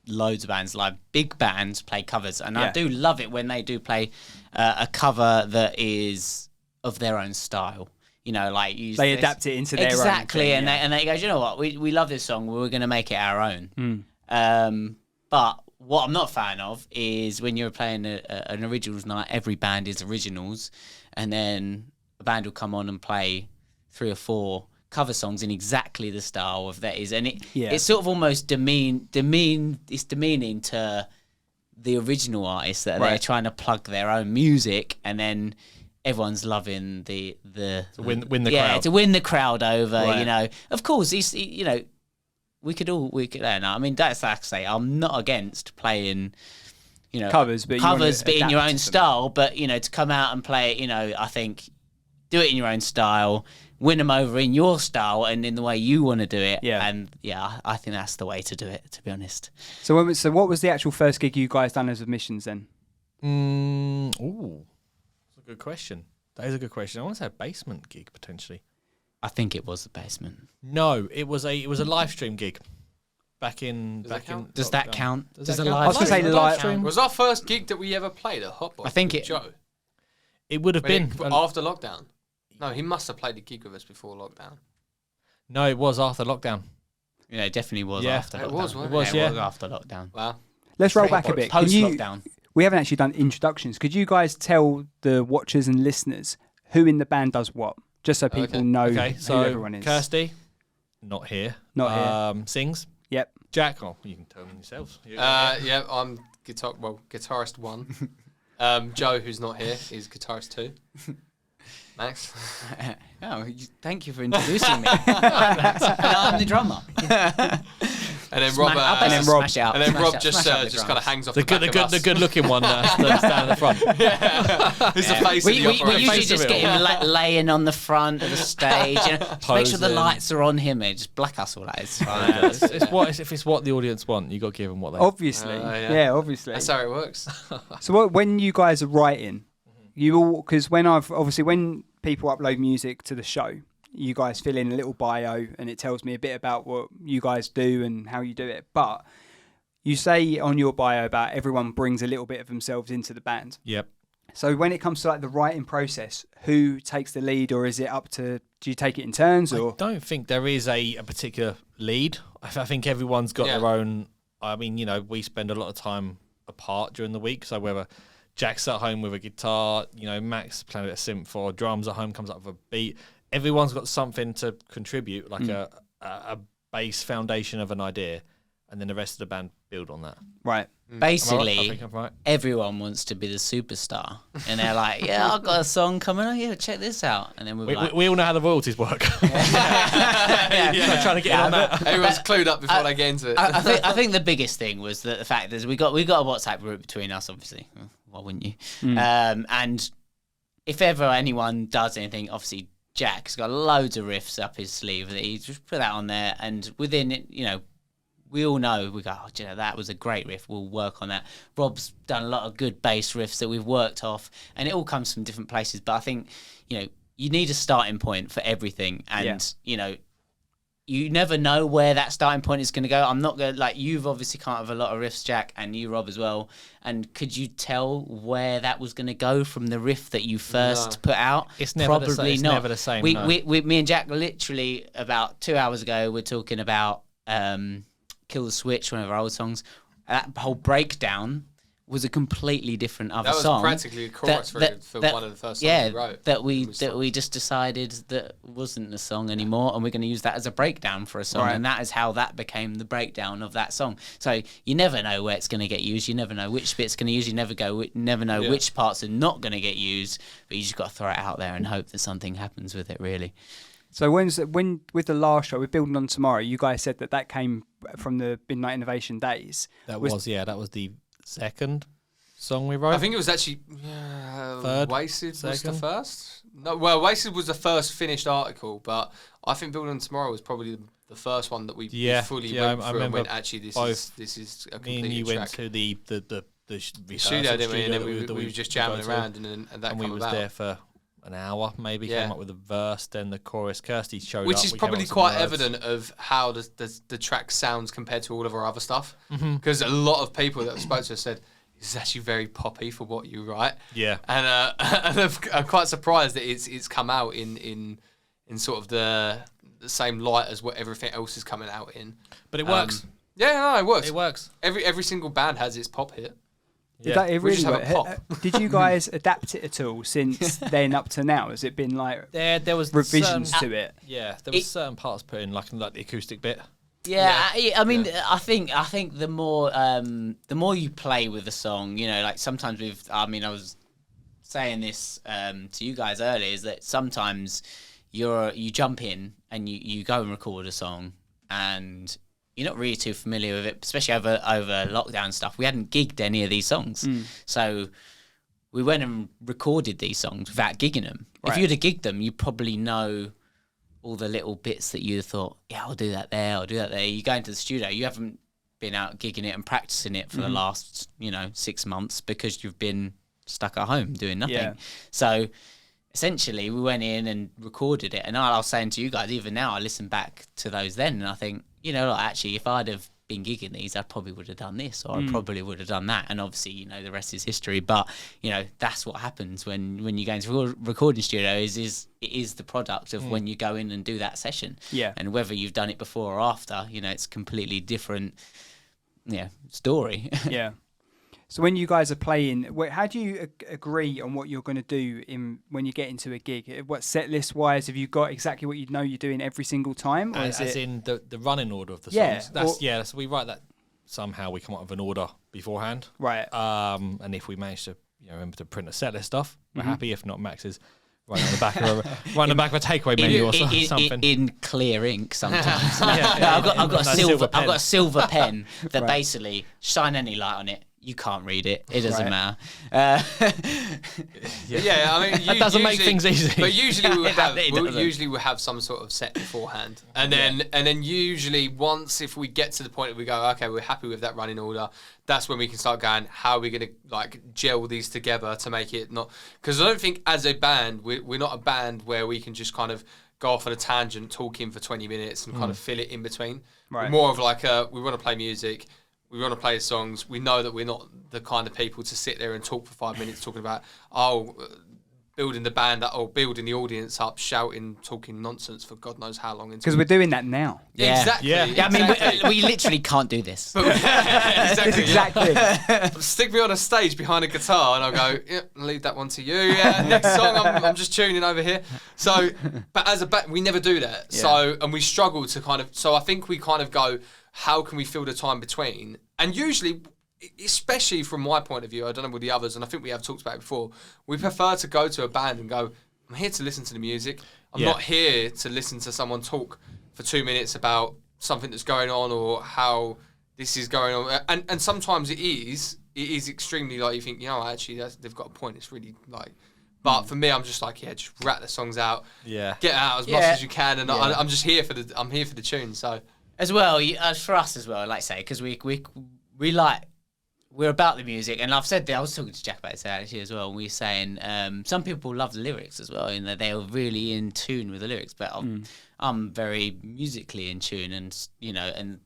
loads of bands, like big bands, play covers, and I Yeah. do love it when they do play a cover that is of their own style. Like They adapt it into their own exactly, thing, and yeah. they go, you know what, we love this song, we're going to make it our own. Hmm. But what I'm not a fan of is when you're playing an originals night, every band is originals, and then a band will come on and play 3 or 4 cover songs in exactly the style of that is, and it's sort of almost demeaning to the original artists that they're trying to plug their own music, and then everyone's loving the win the yeah, crowd. to win the crowd over. Right. Of course, we could. I mean, that's like I say, I'm not against playing. Covers, but you wanna but in your adapt own to them. style. But to come out and play it, I think do it in your own style, win them over in your style and in the way you want to do it. Yeah. And I think that's the way to do it, to be honest. So what was the actual first gig you guys done as Admissions then? Ooh, that's a good question. That is a good question. I want to say a basement gig potentially. I think it was the basement. No, it was a live stream gig. Back in. Does that count? Does Does that a count? live I was gonna say stream live count? It was our first gig that we ever played at Hotbox. I think with it- Joe. It would have been After lockdown. No, he must have played a gig with us before lockdown. No, it was after lockdown. Yeah, it definitely was Yeah. after It lockdown. was, wasn't it? It was, It yeah. was after lockdown. Wow. Let's roll back a bit. Can Post you? lockdown. We haven't actually done introductions. Could you guys tell the watchers and listeners who in the band does what, just so people know Okay, who so everyone is? Kirsty, not here. Not here. Sings. Yep. Jack, you can tell them yourselves. Yeah, I'm guitarist 1. Joe, who's not here, is guitarist 2. Max. Thank you for introducing me. I'm the drummer. And then Rob. And then Rob. smash it out. And then Smash Rob out- just smash out just the kind of drums. hangs off The the back of us. the good looking one standing at the front. He's the face We of the operation. usually Face of just it get him laying on the front of the stage. You know, just make sure the Posing. lights are on him. Just black us all out. It's fine. If it's what the audience want, you got to give them what they. Obviously, yeah. yeah, obviously. That's how it works. So when you guys are writing, you all because when people upload music to the show, you guys fill in a little bio and it tells me a bit about what you guys do and how you do it. But you say on your bio about everyone brings a little bit of themselves into the band. Yep. So when it comes to like the writing process, who takes the lead, or is it up to? Do you take it in turns, or? I don't think there is a particular lead. I think everyone's got their own. I mean, we spend a lot of time apart during the week. So whether Jack's at home with a guitar, Max playing a bit of synth, or drums at home comes up with a beat. Everyone's got something to contribute, like a base foundation of an idea, and then the rest of the band build on that. Right. Basically, I think I'm right. everyone wants to be the superstar, and they're like, "Yeah, I've got a song coming. Oh, yeah, check this out." And then we're like, We all know how the royalties work. I'm trying to get in on that. Everyone's clued up before they get into it. I think the biggest thing was that the fact is we got a WhatsApp group between us, obviously. Why wouldn't you? And if ever anyone does anything, obviously Jack's got loads of riffs up his sleeve that he just put that on there, and within it, we all know, we go, that was a great riff, we'll work on that. Rob's done a lot of good bass riffs that we've worked off, and it all comes from different places. But I think, you need a starting point for everything, and, you never know where that starting point is going to go. I'm not going to, you've obviously come up with a lot of riffs, Jack, and you, Rob, as well. And could you tell where that was going to go from the riff that you first put out? It's never the same. Probably It's not. never the same, We, no. me and Jack, literally about 2 hours ago, we're talking about Kill the Switch, one of our old songs. That whole breakdown was a completely different other That was song. practically a chorus for one of the first songs we wrote. that we just decided that wasn't a song anymore, and we're going to use that as a breakdown for a song, and that is how that became the breakdown of that song. So you never know where it's going to get used. You never know which bit's going to use. You never know which parts are not going to get used. But you just got to throw it out there and hope that something happens with it. Really. So when with the last show, we're building on tomorrow. You guys said that came from the Midnight Innovation days. That was the second song we wrote. I think it was actually Third, Wasted was the second? first. No, well, Wasted was the first finished article, but I think Building on Tomorrow was probably the first one that we fully went through and went, actually, this is a me complete and you track. went to the Studio, didn't we? And then we were just jamming around, and that and came we was about. there for an hour, maybe. Came up with a verse, then the chorus. Kirsty showed up. Which is we came up probably with some quite words. evident of how the track sounds compared to all of our other stuff. Mm-hmm. Because a lot of people that spoke to us said, "This is actually very poppy for what you write." Yeah. And I'm quite surprised that it's come out in sort of the same light as what everything else is coming out in. But it works. It works. It works. Every single band has its pop hit. Yeah. It We really just have a worked. pop. Did you guys adapt it at all since then up to now? Has it been like There was revisions certain, to it? Yeah, there was certain parts put in, like the acoustic bit. Yeah, I mean, I think the more you play with the song, like sometimes I was saying this to you guys earlier, is that sometimes you jump in and you go and record a song and you're not really too familiar with it, especially over lockdown stuff. We hadn't gigged any of these songs, so we went and recorded these songs without gigging them. Right. If you'd have gigged them, you probably know all the little bits that you'd have thought, yeah, I'll do that there, I'll do that there. You go into the studio, you haven't been out gigging it and practicing it for the last 6 months because you've been stuck at home doing nothing. Yeah. So essentially we went in and recorded it, and I was saying to you guys, even now I listen back to those then and I think, actually if I'd have been gigging these, I probably would have done this, or I probably would have done that. And obviously, you know, the rest is history. But, you know, that's what happens when you go into a recording studio is it is the product of when you go in and do that session. Yeah. And whether you've done it before or after, you know, it's a completely different story. Yeah. So when you guys are playing, how do you agree on what you're going to do when you get into a gig? What set list wise, have you got exactly what you know you're doing every single time? Or as in the running order of the Yeah, songs? So we write that somehow. We come up with an order beforehand. Right. And if we manage to remember to print a set list stuff, we're happy. If not, Max is right on the back of a takeaway menu or something. In clear ink sometimes. I've got a silver pen that basically shine any light on it. You can't read it. It doesn't matter. I mean, that doesn't make things easy. But usually we'll have some sort of set beforehand, and then usually once if we get to the point that we go, okay, we're happy with that running order, that's when we can start going, how are we going to like gel these together to make it not? Because I don't think as a band we're not a band where we can just kind of go off on a tangent talking for 20 minutes and kind of fill it in between. Right. We're more of like we want to play music. We want to play songs. We know that we're not the kind of people to sit there and talk for 5 minutes talking about, building the band up or building the audience up, shouting, talking nonsense for God knows how long. Because we're doing that now. Yeah, exactly. Yeah, I mean, we literally can't do this. Exactly. Stick me on a stage behind a guitar and I'll go, leave that one to you. Yeah, next song, I'm just tuning over here. So, but as a band, we never do that. Yeah. So, and we struggle to so I think we kind of go, how can we fill the time between? And usually, especially from my point of view, I don't know with the others, and I think we have talked about it before, we prefer to go to a band and go, I'm here to listen to the music. I'm not here to listen to someone talk for 2 minutes about something that's going on or how this is going on. And sometimes it is extremely like you think, actually they've got a point. It's really like... But for me, I'm just like, just rat the songs out. Yeah. Get out as much as you can. And I'm just here for the tune, so... As well, for us as well, like I say, because we're about the music, and I've said that I was talking to Jack about this actually as well. And we were saying some people love the lyrics as well, and they're really in tune with the lyrics. But I'm very musically in tune, and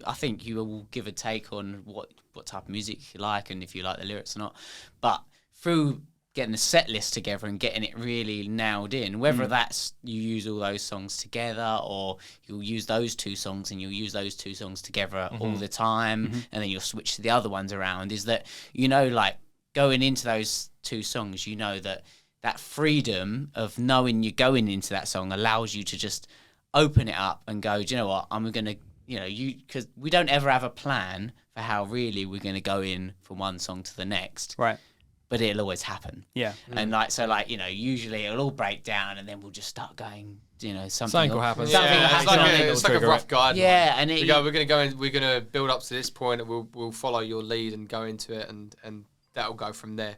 I think you will give a take on what type of music you like, and if you like the lyrics or not. But through getting the set list together and getting it really nailed in, whether that's you use all those songs together or you'll use those two songs and you'll use those two songs together all the time and then you'll switch to the other ones around, is that, like going into those two songs, that freedom of knowing you're going into that song allows you to just open it up and go, do you know what, I'm going to, because we don't ever have a plan for how really we're going to go in from one song to the next. Right. But it'll always happen. Yeah. And usually it'll all break down and then we'll just start going, something will happen. It's like a rough guide. Yeah. And we're going to build up to this point and we'll follow your lead and go into it and that'll go from there.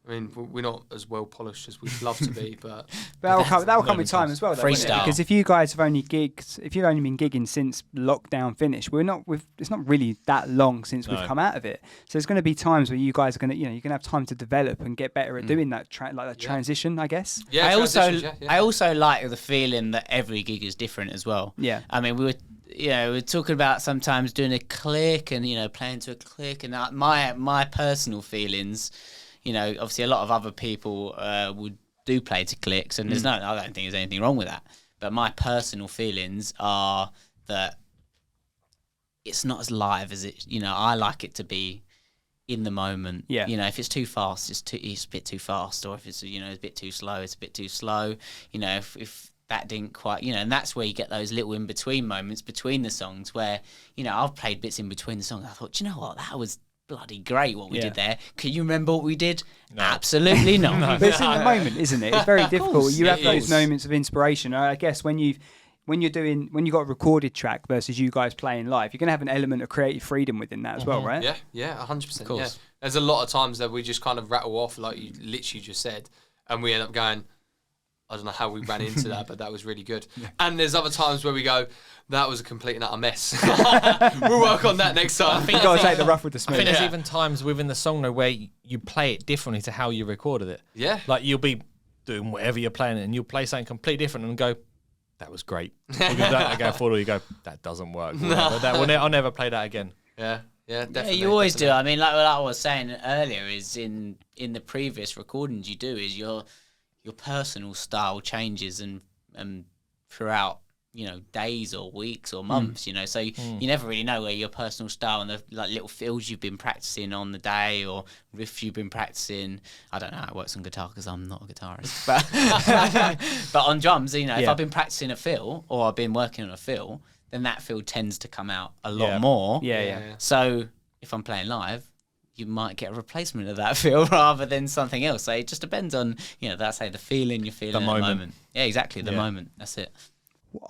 I mean, we're not as well polished as we'd love to be, but that'll come with time as well. Freestyle. Because if you guys have only been gigging since lockdown finished, it's not really that long since we've come out of it. So there's going to be times where you guys are going to, you're going to have time to develop and get better at doing that, transition, I guess. Yeah. I also like the feeling that every gig is different as well. Yeah. I mean, we're talking about sometimes doing a click and playing to a click, and my personal feelings. Obviously a lot of other people would do play to clicks, and I don't think there's anything wrong with that. But my personal feelings are that it's not as live as it. I like it to be in the moment. Yeah. If it's too fast, it's a bit too fast, or if it's a bit too slow, it's a bit too slow. If that didn't quite, and that's where you get those little in between moments between the songs where I've played bits in between the songs. I thought, you know what, that was bloody great what we did there. Can you remember what we did? No. Absolutely not. But it's in the moment, isn't it? It's very difficult. You have those moments of inspiration. I guess when you've got a recorded track versus you guys playing live, you're going to have an element of creative freedom within that as well, right? Yeah, 100%. Of course. Yeah. There's a lot of times that we just kind of rattle off, like you literally just said, and we end up going, I don't know how we ran into that, but that was really good. Yeah. And there's other times where we go, that was a complete and utter mess. We'll work on that next time. You've got to take the rough with the smooth. I think there's even times within the song though where you play it differently to how you recorded it. Yeah. Like you'll be doing whatever you're playing and you'll play something completely different and go, that was great. We'll give that a go forward. You go, that doesn't work. I'll never play that again. Yeah, definitely. Yeah, you always do. I mean, like I was saying earlier, is in the previous recordings you do is your personal style changes and throughout, days or weeks or months, so you never really know where your personal style and the little fills you've been practicing on the day or riffs you've been practicing. I don't know how it works on guitar because I'm not a guitarist, but on drums, if I've been practicing a fill or I've been working on a fill, then that fill tends to come out a lot more. Yeah. So if I'm playing live, you might get a replacement of that feel rather than something else. So it just depends on, that's the feeling you're feeling at the moment. Yeah, exactly. The moment. That's it.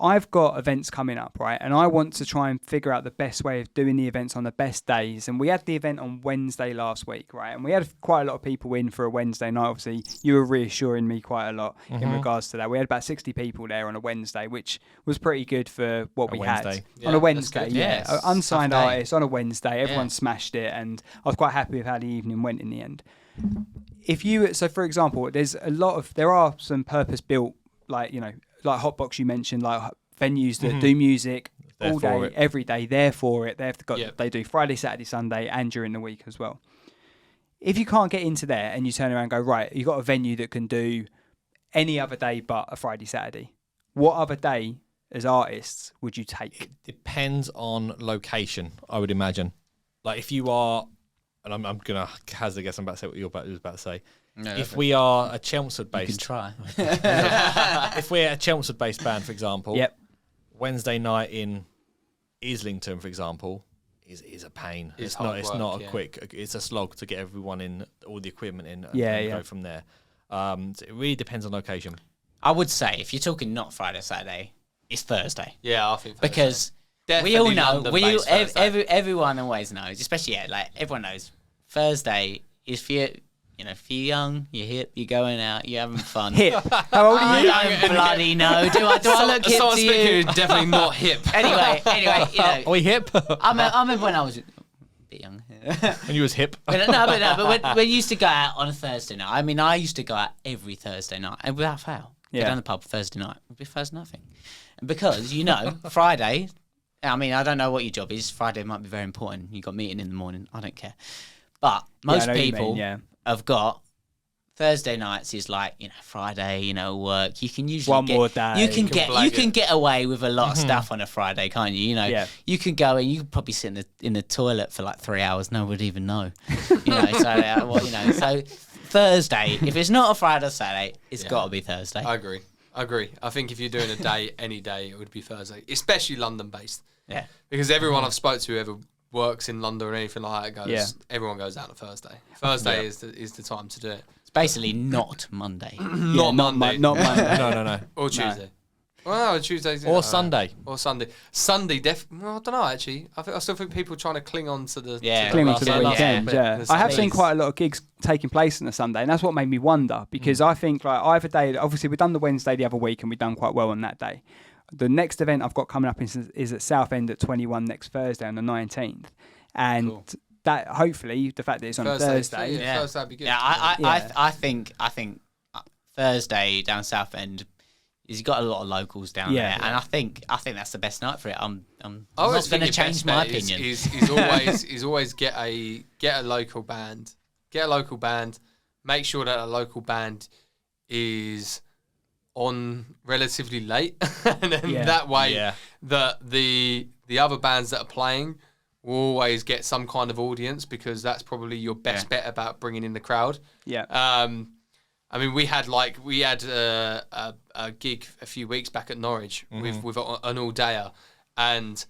I've got events coming up, right? And I want to try and figure out the best way of doing the events on the best days. And we had the event on Wednesday last week, right? And we had quite a lot of people in for a Wednesday night. Obviously, you were reassuring me quite a lot in regards to that. We had about 60 people there on a Wednesday, which was pretty good for what we had. Yeah, on a Wednesday, yeah. Unsigned artists on a Wednesday. Everyone smashed it. And I was quite happy with how the evening went in the end. So for example, there are some purpose-built, like Hotbox you mentioned, like venues that do music all day, every day. They're for it. They do Friday, Saturday, Sunday, and during the week as well. If you can't get into there and you turn around and go, right, you've got a venue that can do any other day but a Friday, Saturday, what other day as artists would you take? It depends on location, I would imagine. Like if you are, and I'm going to hazard a guess, I'm about to say what you're about to say. No, if we are a Chelmsford-based... You can try. If we're a Chelmsford-based band, for example, Wednesday night in Islington, for example, is a pain. It's not a quick... It's a slog to get everyone in, all the equipment in, and go from there. So it really depends on location. I would say, if you're talking not Friday, Saturday, it's Thursday. Yeah, I think Thursday. Because we all know, everyone always knows, especially, everyone knows, Thursday is for you... if you're young, you're hip, you're going out, you're having fun. Hip? How old are you? I don't bloody know. Do I look hip to you? Definitely not hip. Anyway, Are we hip? I remember when I was a bit young. When you was hip? But when you used to go out on a Thursday night, I used to go out every Thursday night, and without fail, go down the pub Thursday night. It would be Thursday night thing. Because, Friday, I don't know what your job is. Friday might be very important. You got a meeting in the morning. I don't care. But most people... I've got Thursday nights is like Friday, work. You can usually more day. You can get away with a lot of stuff on a Friday, can't you? You can go and you can probably sit in the toilet for like 3 hours. No one would even know. So Thursday. If it's not a Friday or Saturday, it's got to be Thursday. I agree. I think if you're doing a day, any day, it would be Thursday, especially London-based. Yeah. Because everyone I've spoke to whoever works in London or anything like that everyone goes out on Thursday. Thursday is the time to do it. It's basically not Monday. Not Monday. Not Monday. No. Or Tuesday. Well, Tuesdays or Sunday. Or Sunday. Sunday, I don't know actually. I still think people are trying to cling on to the cling on to the weekend. Yeah. I have seen quite a lot of gigs taking place on a Sunday, and that's what made me wonder because I think either day. Obviously, we've done the Wednesday the other week, and we've done quite well on that day. The next event I've got coming up is at Southend at 21 next Thursday on the 19th. And that hopefully the fact that it's on a Thursday. Thursday would be good. Yeah, I think Thursday down Southend is got a lot of locals down there, and I think that's the best night for it. I'm not going to change my opinion. Is always get a local band. Get a local band. Make sure that a local band is on relatively late, and then that way that the other bands that are playing will always get some kind of audience because that's probably your best bet about bringing in the crowd. Yeah. We had a gig a few weeks back at Norwich with an all-dayer, and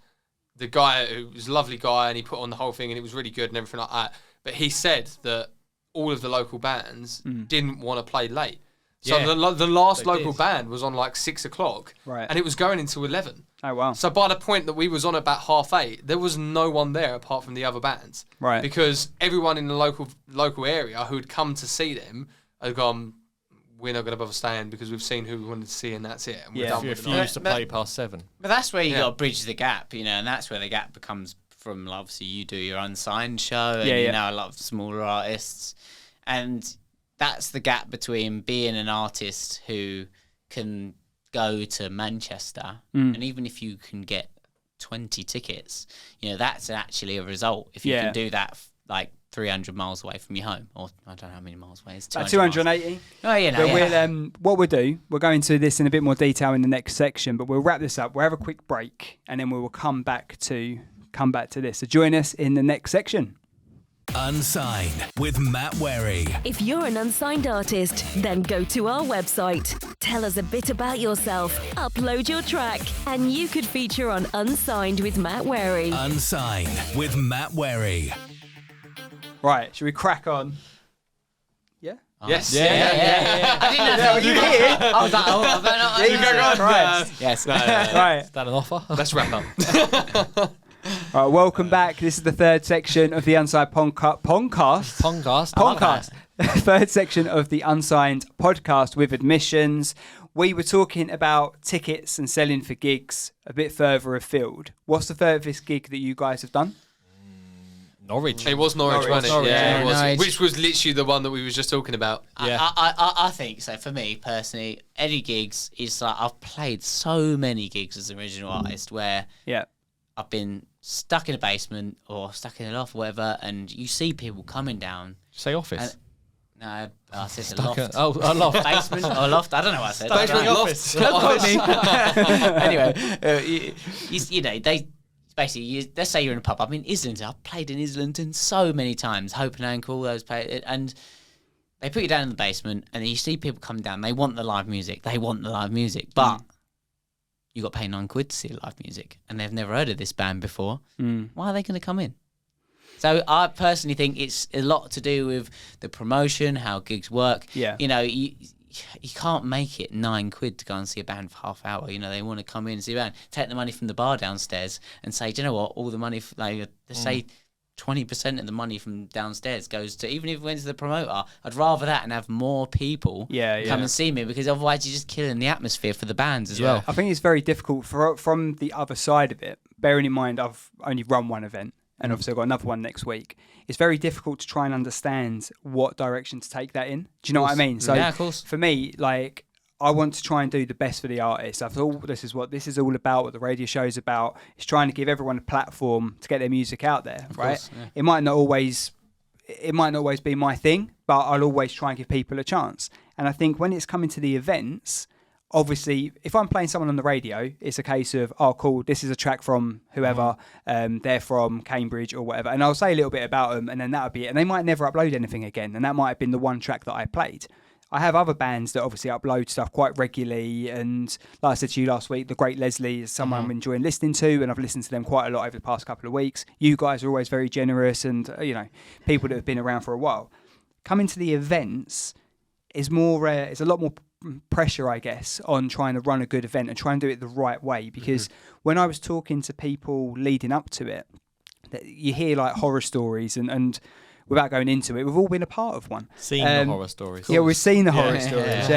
the guy, who was a lovely guy, and he put on the whole thing, and it was really good and everything like that. But he said that all of the local bands didn't want to play late. So the last local band was on like 6 o'clock, and it was going into 11. Oh wow! So by the point that we was on about 8:30, there was no one there apart from the other bands, right? Because everyone in the local area who had come to see them had gone, we're not going to bother staying because we've seen who we wanted to see and that's it. And we're done with if you used to play past 7. But that's where you got to bridge the gap, and that's where the gap becomes from. Obviously, you do your Unsigned show, and you know a lot of smaller artists, and that's the gap between being an artist who can go to Manchester, and even if you can get 20 tickets, that's actually a result. If you can do that, like 300 miles away from your home, or I don't know how many miles away. It's 280. Oh, what we'll do, we'll go into this in a bit more detail in the next section, but we'll wrap this up. We'll have a quick break, and then we will come back to this. So join us in the next section. Unsigned with Matt Wherry. If you're an unsigned artist, then go to our website. Tell us a bit about yourself, upload your track, and you could feature on Unsigned with Matt Wherry. Unsigned with Matt Wherry. Right, should we crack on? Yeah? Yes. Yeah. I didn't know you here. I was like, I better not. You go on. Yes. Right. Is that an offer? Let's wrap up. All right, welcome back. This is the third section of the Unsigned podcast. Third section of the Unsigned podcast with admissions. We were talking about tickets and selling for gigs a bit further afield. What's the furthest gig that you guys have done? Norwich. It was Norwich, wasn't it? Yeah, it was. Norwich. Which was literally the one that we were just talking about. Yeah. I think so. For me personally, any gigs is like I've played so many gigs as an original artist where I've been stuck in a basement or stuck in a loft or whatever, and you see people coming down. Say office. No, I said a loft. A loft. Basement or loft. I don't know what I said. Basement, Office. Anyway, they basically, let's say you're in a pub. I'm in Islington. I've played in Islington so many times. Hope and Ankle, those play, and they put you down in the basement, and then you see people come down. They want the live music. But you got to pay £9 to see live music, and they've never heard of this band before. Why are they going to come in? So I personally think it's a lot to do with the promotion, how gigs work. Yeah. You can't make it £9 to go and see a band for half hour. They want to come in and see a band, take the money from the bar downstairs and say, do you know what? All the money, let's say 20% of the money from downstairs goes to, even if it went to the promoter, I'd rather that and have more people come and see me, because otherwise you're just killing the atmosphere for the bands as well. I think it's very difficult from the other side of it, bearing in mind I've only run one event. And obviously I've got another one next week. It's very difficult to try and understand what direction to take that in. Do you know what I mean? So yeah, of course. For me, like, I want to try and do the best for the artist. I thought this is what this is all about, what the radio show is about. It's trying to give everyone a platform to get their music out there, right? Course, yeah. It might not always be my thing, but I'll always try and give people a chance. And I think when it's coming to the events, obviously, if I'm playing someone on the radio, it's a case of, oh, cool, this is a track from whoever, they're from Cambridge or whatever, and I'll say a little bit about them, and then that'll be it. And they might never upload anything again, and that might have been the one track that I played. I have other bands that obviously upload stuff quite regularly, and like I said to you last week, The Great Leslie is someone I'm enjoying listening to, and I've listened to them quite a lot over the past couple of weeks. You guys are always very generous, and people that have been around for a while. Coming to the events is more, it's a lot more pressure, I guess, on trying to run a good event and try and do it the right way, because when I was talking to people leading up to it, you hear like horror stories, and without going into it, we've all been a part of one. Seen the horror stories. Yeah, we've seen the horror stories.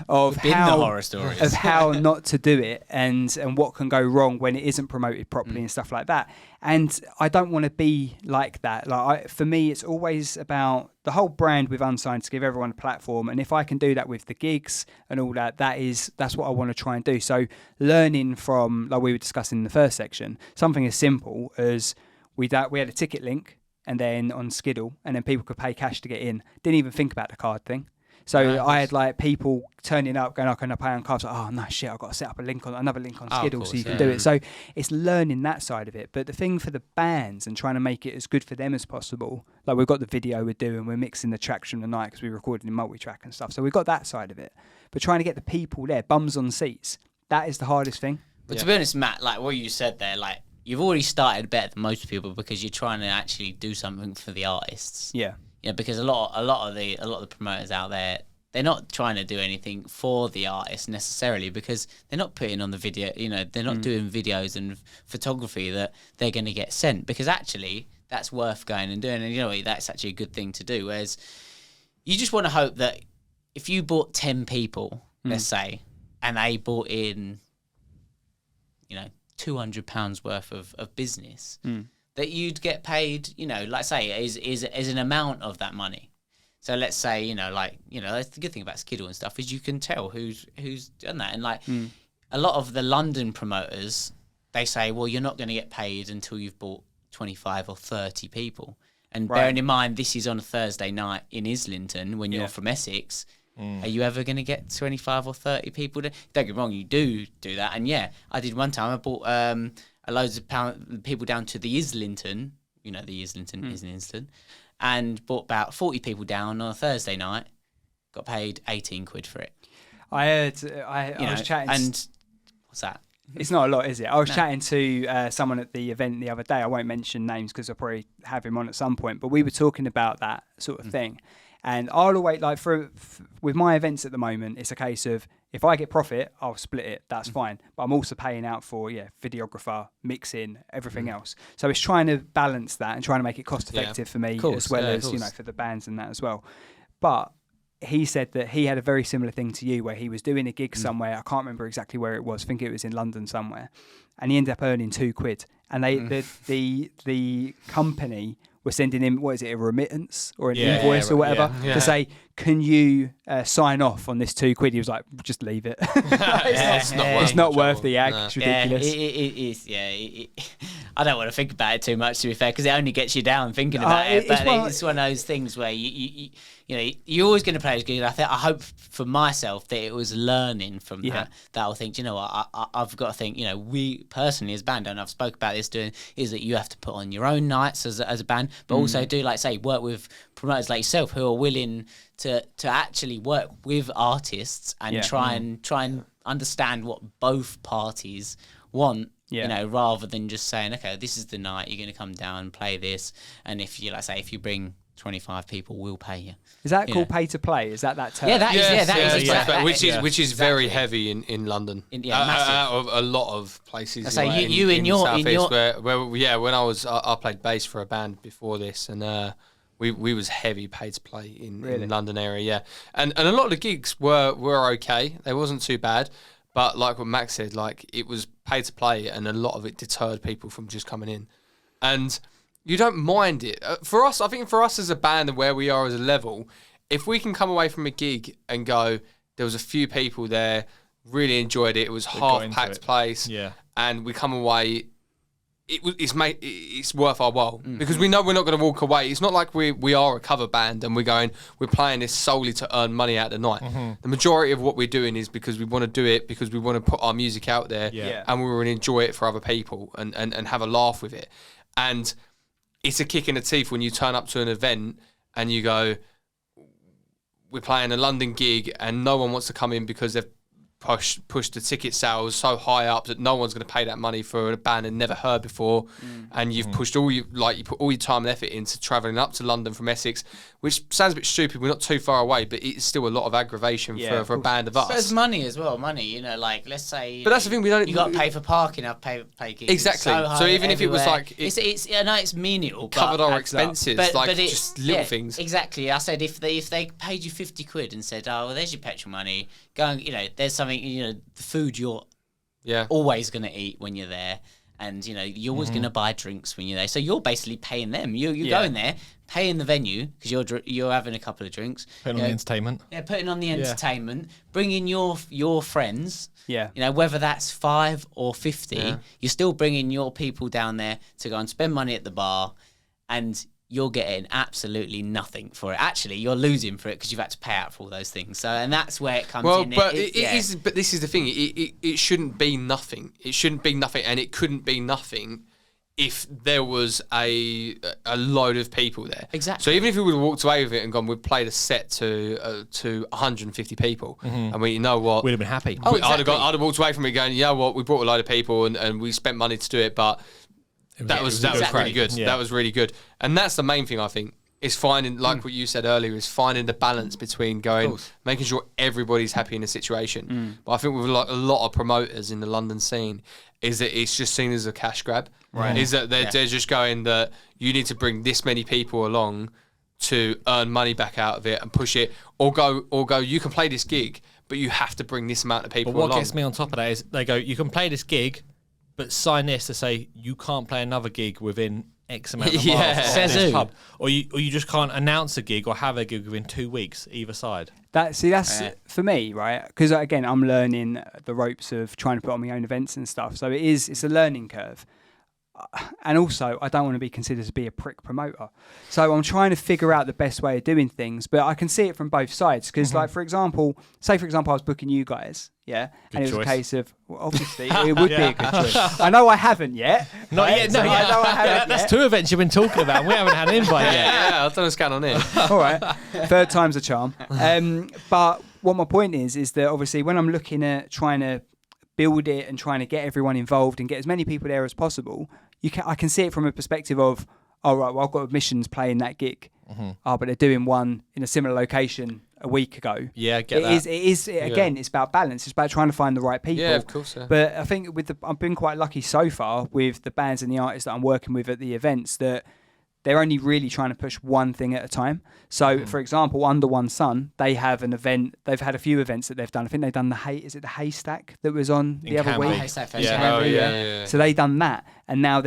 Of We've been the horror stories. of how not to do it, and what can go wrong when it isn't promoted properly and stuff like that. And I don't want to be like that. For me, it's always about the whole brand with Unsigned, to give everyone a platform. And if I can do that with the gigs and all that, that's what I want to try and do. So learning from, like we were discussing in the first section, something as simple as we had a ticket link, and then on Skiddle, and then people could pay cash to get in. Didn't even think about the card thing. So I had like people turning up, going, can I pay on cards? Like, oh no, shit, I've got to set up another link on Skiddle so you can do it. So it's learning that side of it. But the thing for the bands and trying to make it as good for them as possible, like we've got the video we're doing, we're mixing the tracks from the night because we recorded in multi-track and stuff. So we've got that side of it. But trying to get the people there, bums on seats, that is the hardest thing. But to be honest, Matt, like what you said there, like you've already started better than most people because you're trying to actually do something for the artists. Yeah. Yeah, because a lot of the promoters out there, they're not trying to do anything for the artist necessarily, because they're not putting on the video, they're not doing videos and photography that they're going to get sent, because actually that's worth going and doing, and that's actually a good thing to do. Whereas you just want to hope that if you bought 10 people, let's say, and they bought in, £200 worth of business, that you'd get paid, like say, is an amount of that money. So let's say, that's the good thing about Skiddle and stuff, is you can tell who's done that. And a lot of the London promoters, they say, well, you're not going to get paid until you've bought 25 or 30 people. And bearing in mind, this is on a Thursday night in Islington when you're from Essex. Are you ever going to get 25 or 30 people? Don't get me wrong, you do that. And I did one time. I brought loads of people down to the Islington. You know, the Islington is in Islington. And brought about 40 people down on a Thursday night. Got paid 18 quid for it. I heard, I was chatting. And what's that? It's not a lot, is it? I was chatting to someone at the event the other day. I won't mention names because I'll probably have him on at some point. But we were talking about that sort of thing. And I'll always, like, with my events at the moment, it's a case of if I get profit, I'll split it. That's fine. But I'm also paying out for, videographer, mixing, everything else. So it's trying to balance that and trying to make it cost effective for me as well as, for the bands and that as well. But he said that he had a very similar thing to you where he was doing a gig somewhere. I can't remember exactly where it was. I think it was in London somewhere. And he ended up earning £2. And the company were sending him, a remittance or an invoice or whatever to say, can you sign off on this £2? He was like, just leave it. It's not worth the ag. It's ridiculous. It is, I don't want to think about it too much, to be fair, because it only gets you down thinking about it. But it's one of those things where you're always going to play as good. I hope for myself that it was learning from that I'll think, you know what, I've got to think, we personally as a band, and I've spoke about this is that you have to put on your own nights as a band, but also do, like say, work with promoters like yourself who are willing to actually work with artists and try and understand what both parties want. Rather than just saying, okay, this is the night you're going to come down and play this, and if you bring 25 people, we'll pay you. Is that called pay to play? Is that term? Yeah, that is. Which is very heavy in London. Massive. A lot of places. I say in your where when I played bass for a band before this, and we was heavy pay to play in the London area. And a lot of the gigs were okay. They wasn't too bad. But like what Max said, like it was pay to play, and a lot of it deterred people from just coming in. And you don't mind it. For us, I think for us as a band and where we are as a level, if we can come away from a gig and go, there was a few people there, really enjoyed it, it was half-packed place, and we come away, it's worth our while. Because we know we're not going to walk away. It's not like we are a cover band and we're playing this solely to earn money out of the night. The majority of what we're doing is because we want to do it, because we want to put our music out there, and we want to enjoy it for other people and have a laugh with it. And it's a kick in the teeth when you turn up to an event and you go, we're playing a London gig and no one wants to come in because they've pushed the ticket sales so high up that no one's going to pay that money for a band they've never heard before, and you've pushed you put all your time and effort into travelling up to London from Essex, which sounds a bit stupid. We're not too far away, but it's still a lot of aggravation for a band of us. But it's money as well, like let's say. But that's the thing, we don't. You got to pay for parking. I've paid gigs. Exactly. So even if it was like, I know it's menial, covered our expenses, but just little things. Exactly. I said if they paid you 50 quid and said, oh, well, there's your petrol money. Go and, there's something, the food you're always going to eat when you're there. And, you're always going to buy drinks when you're there. So you're basically paying them. You're going there, paying the venue because you're having a couple of drinks. Putting on the entertainment. Yeah, putting on the entertainment. Bringing your friends. Yeah. Whether that's 5 or 50, you're still bringing your people down there to go and spend money at the bar. And you're getting absolutely nothing for it. Actually, you're losing for it because you've had to pay out for all those things. So, and that's where it comes in. Well, but it is. But this is the thing. It shouldn't be nothing. It shouldn't be nothing, and it couldn't be nothing if there was a load of people there. Exactly. So even if we would have walked away with it and gone, we've played a set to 150 people, and we, you know what, we'd have been happy. I'd have walked away from it going, you know what, we brought a load of people and we spent money to do it, but. That was really good. Yeah. That was really good. And that's the main thing, I think, is finding, like what you said earlier, is finding the balance between making sure everybody's happy in the situation. But I think with a lot of promoters in the London scene, is that it's just seen as a cash grab. Right. Is that they're just going that you need to bring this many people along to earn money back out of it and push it, or go, you can play this gig, but you have to bring this amount of people along. But what gets me on top of that is they go, you can play this gig, but sign this to say you can't play another gig within X amount of miles of this pub. Or you just can't announce a gig or have a gig within 2 weeks either side. That's for me, right? Because again, I'm learning the ropes of trying to put on my own events and stuff. So it's a learning curve. And also, I don't want to be considered to be a prick promoter. So I'm trying to figure out the best way of doing things, but I can see it from both sides. Because, like, for example, I was booking you guys, and it was a case of, well, obviously, it would be a good choice. I know I haven't yet. Not yet. No, I know I haven't yet. That's 2 events you've been talking about, and we haven't had an invite yet. Yeah, I don't know what's going on here. All right, third time's a charm. But what my point is that obviously when I'm looking at trying to build it and trying to get everyone involved and get as many people there as possible, I can see it from a perspective of, oh right, well I've got admissions playing that gig, but they're doing one in a similar location a week ago. Yeah, I get that. It is again, it's about balance. It's about trying to find the right people. Yeah, of course. Yeah. But I think I've been quite lucky so far with the bands and the artists that I'm working with at the events that they're only really trying to push one thing at a time. So, for example, Under One Sun, they have an event. They've had a few events that they've done. I think they've done the Haystack that was on the other week. Haystack Festival. Yeah. Oh, yeah. So they done that, and now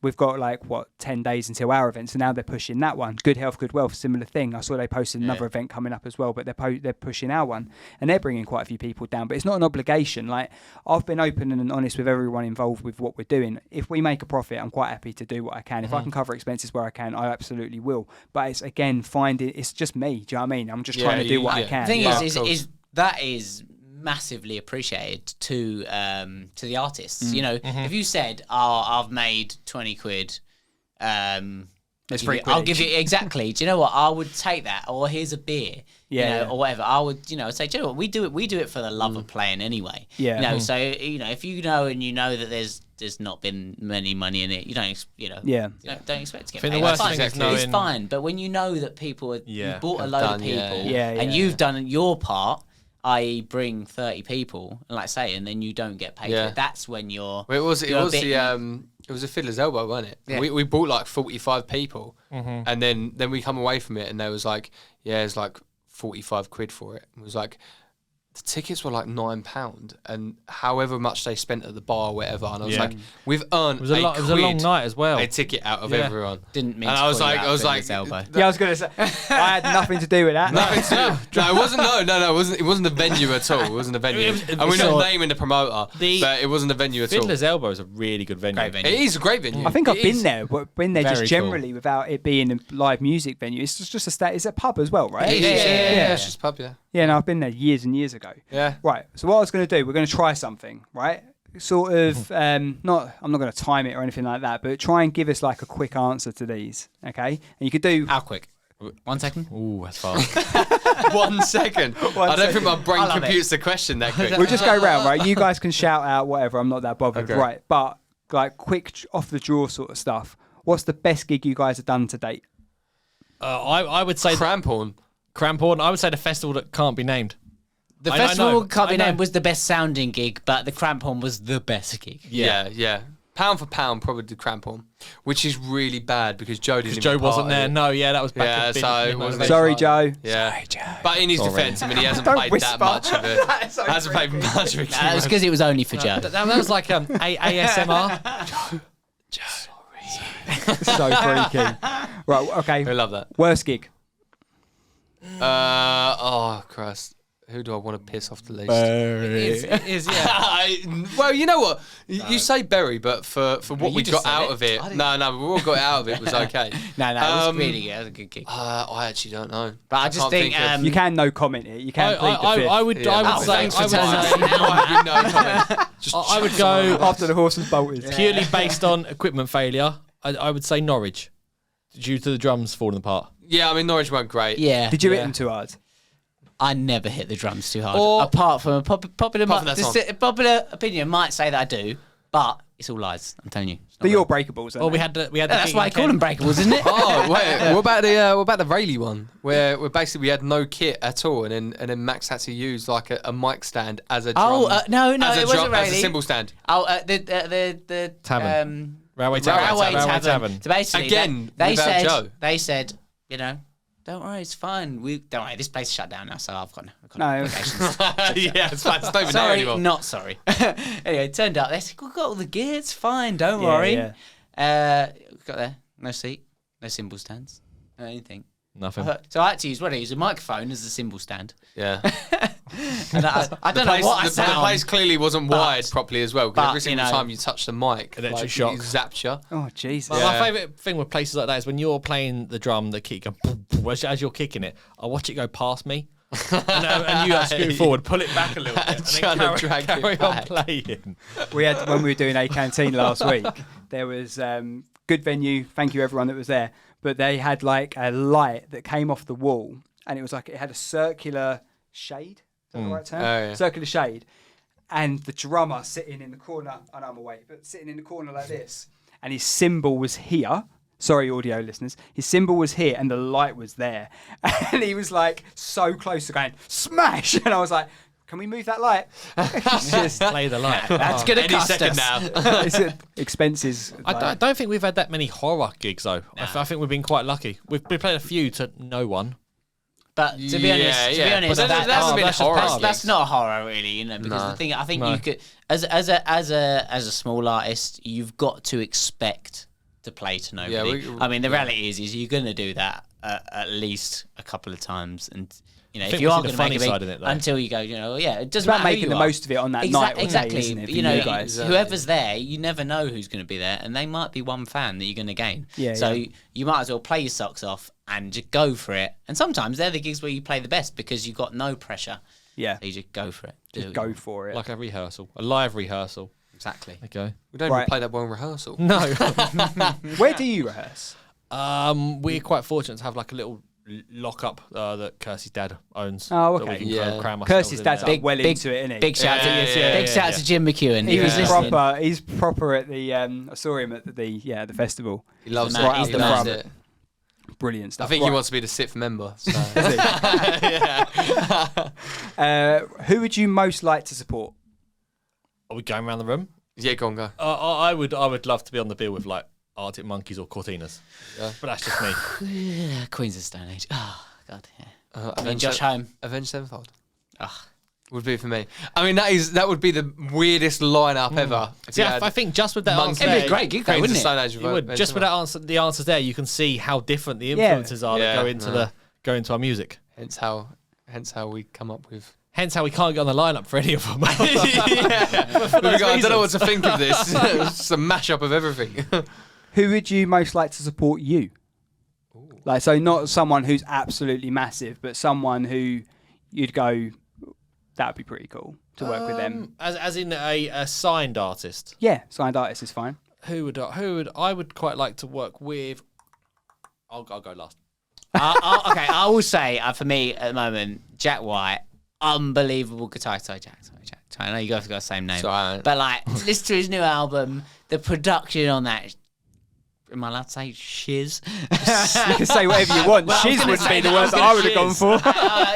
we've got like 10 days until our event. So now they're pushing that one. Good Health, Good Wealth, similar thing. I saw they posted another event coming up as well, but they're pushing our one, and they're bringing quite a few people down. But it's not an obligation. Like, I've been open and honest with everyone involved with what we're doing. If we make a profit, I'm quite happy to do what I can. If I can cover expenses where I can, I absolutely will. But it's again it's just me. Do you know what I mean? I'm just trying to do what I can. The thing is that is massively appreciated to the artists. You know, if you said, I've made 20 quid, I'll give you exactly. Do you know what? I would take that. Or here's a beer, or whatever. I would, say, do you know what? We do it for the love of playing anyway. Yeah. You know, so if you know and you know that there's not been many money in it, you don't expect to get paid. The worst thing is it's fine. But when you know that people you bought a load of people and you've done your part, i.e. bring 30 people, and like I say, and then you don't get paid for it, that's when you're. Well, it was a fiddler's elbow, wasn't it? Yeah. We bought like 45 people, and then we come away from it, and there was like, it's like 45 quid for it. It was like, the tickets were like £9, and however much they spent at the bar or whatever, and I was like, we've earned. It was a long night as well. A ticket out of everyone. Didn't mean. And to I was like, elbow. I was gonna say, I had nothing to do with that. No, it wasn't. No, it wasn't a venue at all. It wasn't a venue. And we're not naming the promoter, but it wasn't a venue at all. Fiddler's Elbow is a really good venue. It is a great venue. I think I've been there, but been there Very just generally without it being a live music venue. It's just it's a pub as well, right? Yeah, it's just a pub, yeah. Yeah, no, I've been there years and years ago. Yeah. Right. So what I was going to do, we're going to try something, right? Sort of, I'm not going to time it or anything like that, but try and give us like a quick answer to these, okay? And you could do. How quick? 1 second. Ooh, that's fast. 1 second. I don't think my brain computes the question that quick. We'll just go round, right? You guys can shout out whatever. I'm not that bothered, right? But like quick off the draw sort of stuff. What's the best gig you guys have done to date? I would say Crampon. I would say the festival that can't be named. The festival can't be named was the best sounding gig, but the Crampon was the best gig. Yeah. Pound for pound, probably the Crampon, which is really bad because Joe didn't. Joe wasn't there. No, that was back. Sorry, Joe. Yeah. Sorry, Joe. But in his defence, I mean, he hasn't played that much of it. Hasn't played much of it. It's because it was only for Joe. That was like ASMR. Joe. So freaky. Right. Okay. I love that. Worst gig. Christ. Who do I want to piss off the least? It is, yeah. Well, you know what? You say Berry, but for what we got out of it. No, what we got out of it was okay. No, it was really good. It was a good gig. I actually don't know. But I just think you can no comment it. You can plead the fifth. I would go after the horse was bolted. Purely based on equipment failure. I would say Norwich, due to the drums falling apart. Yeah, I mean Norwich weren't great. Yeah. Did you hit them too hard? I never hit the drums too hard. Apart from a popular opinion might say that I do, but it's all lies. I'm telling you. But you're breakables. Well, we had the that's why I call them breakables, isn't it? Oh wait, what about the Rayleigh one where basically we had no kit at all, and then Max had to use like a mic stand as a drum. No, it wasn't Rayleigh. As a cymbal stand. The Tavern. Railway Tavern. So basically, again, Joe. They said, don't worry, it's fine. Don't worry, this place is shut down now, so I've got no obligations. Yeah, it's fine. It's not even sorry, there anymore. not sorry. Anyway, it turned out they said, we've got all the gear, it's fine, don't worry. We got there, no seat, no cymbal stands, no anything. Nothing. So I had to use a microphone as a cymbal stand. Yeah. And I don't know what I sat the on. place clearly wasn't wired properly as well. Because every single you know, time you touch the mic, Electric it shock. zaps you. Oh Jesus! My favourite thing with places like that is when you're playing the drum, the kick going boom, boom, as you're kicking it. I watch it go past me, and you scoot forward, pull it back a little bit, and Trying then to drag carry it on back. playing. We had when we were doing a canteen last week. There was good venue. Thank you everyone that was there. But they had like a light that came off the wall, and it was like it had a circular shade. Is that the right term? Oh, yeah. Circular shade, and the drummer sitting in the corner. I know I'm away, but sitting in the corner like this, and his cymbal was here. Sorry, audio listeners. His cymbal was here, and the light was there, and he was like so close to going smash, and I was like, can we move that light? It's just Play the light. That's going to Any cost second us. now. it's expenses. I don't think we've had that many horror gigs though. I think we've been quite lucky. We've played a few to no one. But to be honest, But there hasn't been that's just horror. part of it. that's not horror really, you know, because the thing I think you could as a small artist, you've got to expect to play to nobody. I mean, the reality is you're going to do that at least a couple of times, and you know, if you are going to make it until you go, you know, it doesn't matter about making the most of it on that night. Exactly, isn't it, for you know, guys? whoever's there, you never know who's going to be there, and they might be one fan that you're going to gain. You might as well play your socks off and just go for it. And sometimes they're the gigs where you play the best because you've got no pressure. Yeah, so you just go for it. Just go for it, like a rehearsal, a live rehearsal. Exactly. There you go. We don't even play that well in rehearsal. No. Where do you rehearse? We're quite fortunate to have like a little lock-up that Kirsty's dad owns. Oh, that we okay. can cram ourselves Kirsty's in dad's there. well into it, isn't he? Big shout out to Jim McEwen. He was listening. proper. He's proper at the. I saw him at the festival. He loves man. it. He's He the loves man. it. Brilliant stuff. I think he wants to be the 6th member. So. Who would you most like to support? Are we going around the room? Yeah, go on, go. I would love to be on the bill with like Arctic Monkeys or Cortinas. Yeah. But that's just me. Queens of Stone Age. Oh God, yeah. Avenged Josh Home. Avenged Sevenfold. Oh. Would be for me. I mean, that would be the weirdest lineup ever. Yeah, I think just with that answer, it'd be a great gig, though, wouldn't it? It would. Just with that answer, the answers there, you can see how different the influences are that go into our music. Hence how we come up with. Hence how we can't get on the lineup for any of them. I don't know what to think of this. It's just a mashup of everything. Who would you most like to support you? Ooh. Like, so not someone who's absolutely massive, but someone who you'd go, that would be pretty cool to work with them. As in a signed artist. Yeah, signed artist is fine. Who would I would quite like to work with? I'll go last. Okay, I will say for me at the moment, Jack White, unbelievable guitar. Sorry, Jack. I know you guys have got the same name, but like, listen to his new album. The production on that. Am I allowed to say shiz? You can say whatever you want. Shiz would be the word that I would have gone for.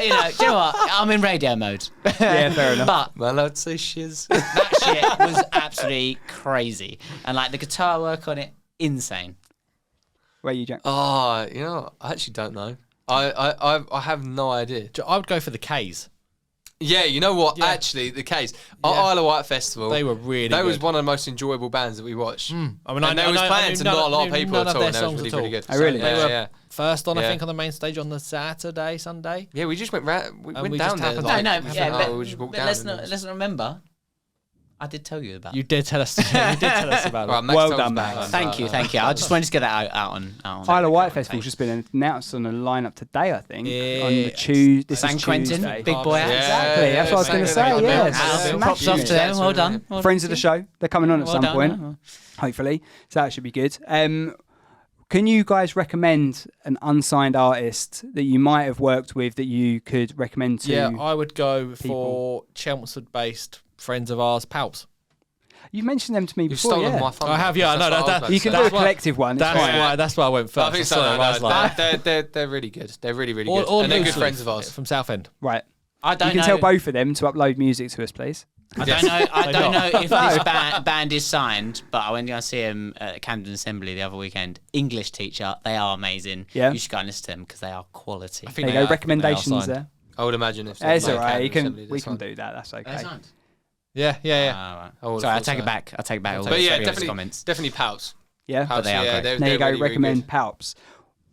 You know, do you know what? I'm in radio mode. Yeah, fair enough. But am I allowed to say shiz? That shit was absolutely crazy, and like the guitar work on it, insane. Where are you, Jack? Oh, you know, I actually don't know. I have no idea. I would go for the K's. Yeah, you know what? Yeah. Actually, the case at Isle of Wight Festival, they were really. That good. was one of the most enjoyable bands that we watched. I mean, and they was playing to not a lot of people at all. And they was really good. Oh, really? They were first on, I think, on the main stage on the Sunday. Yeah, we just went round. We went down there. We just walked down. Let's not remember. I did tell you about. You did tell us. About right, it. Well done, Max. Thank you. I just wanted to get that out on. Isle of Wight Festival's just been announced on the lineup today, I think. On the Tuesday. San Quentin, big boy. Exactly. That's what I was going to say. Yeah. Props off to them. Well done. Friends of the show. They're coming on at some point. Hopefully, so that should be good. Can you guys recommend an unsigned artist that you might have worked with that you could recommend to? Yeah, I would go for Chelmsford-based friends of ours, Palps. You mentioned them to me before. You've stolen my fun. I have, yeah. No, you can do a collective one. That's why I went first. I think so. They're really good. They're really, really good. And they're good friends of ours from Southend. Right. You can tell both of them to upload music to us, please. I don't know if this band is signed, but I went to go see them at Camden Assembly the other weekend. English teacher, they are amazing. Yeah. You should go and listen to them because they are quality. There you go. Recommendations there. I would imagine if it's all right. We can do that. That's okay. Yeah. Sorry, I take it back. All but yeah, comments. definitely Palps. Yeah, Palps, they are great. There you go. Really, recommend really Palps.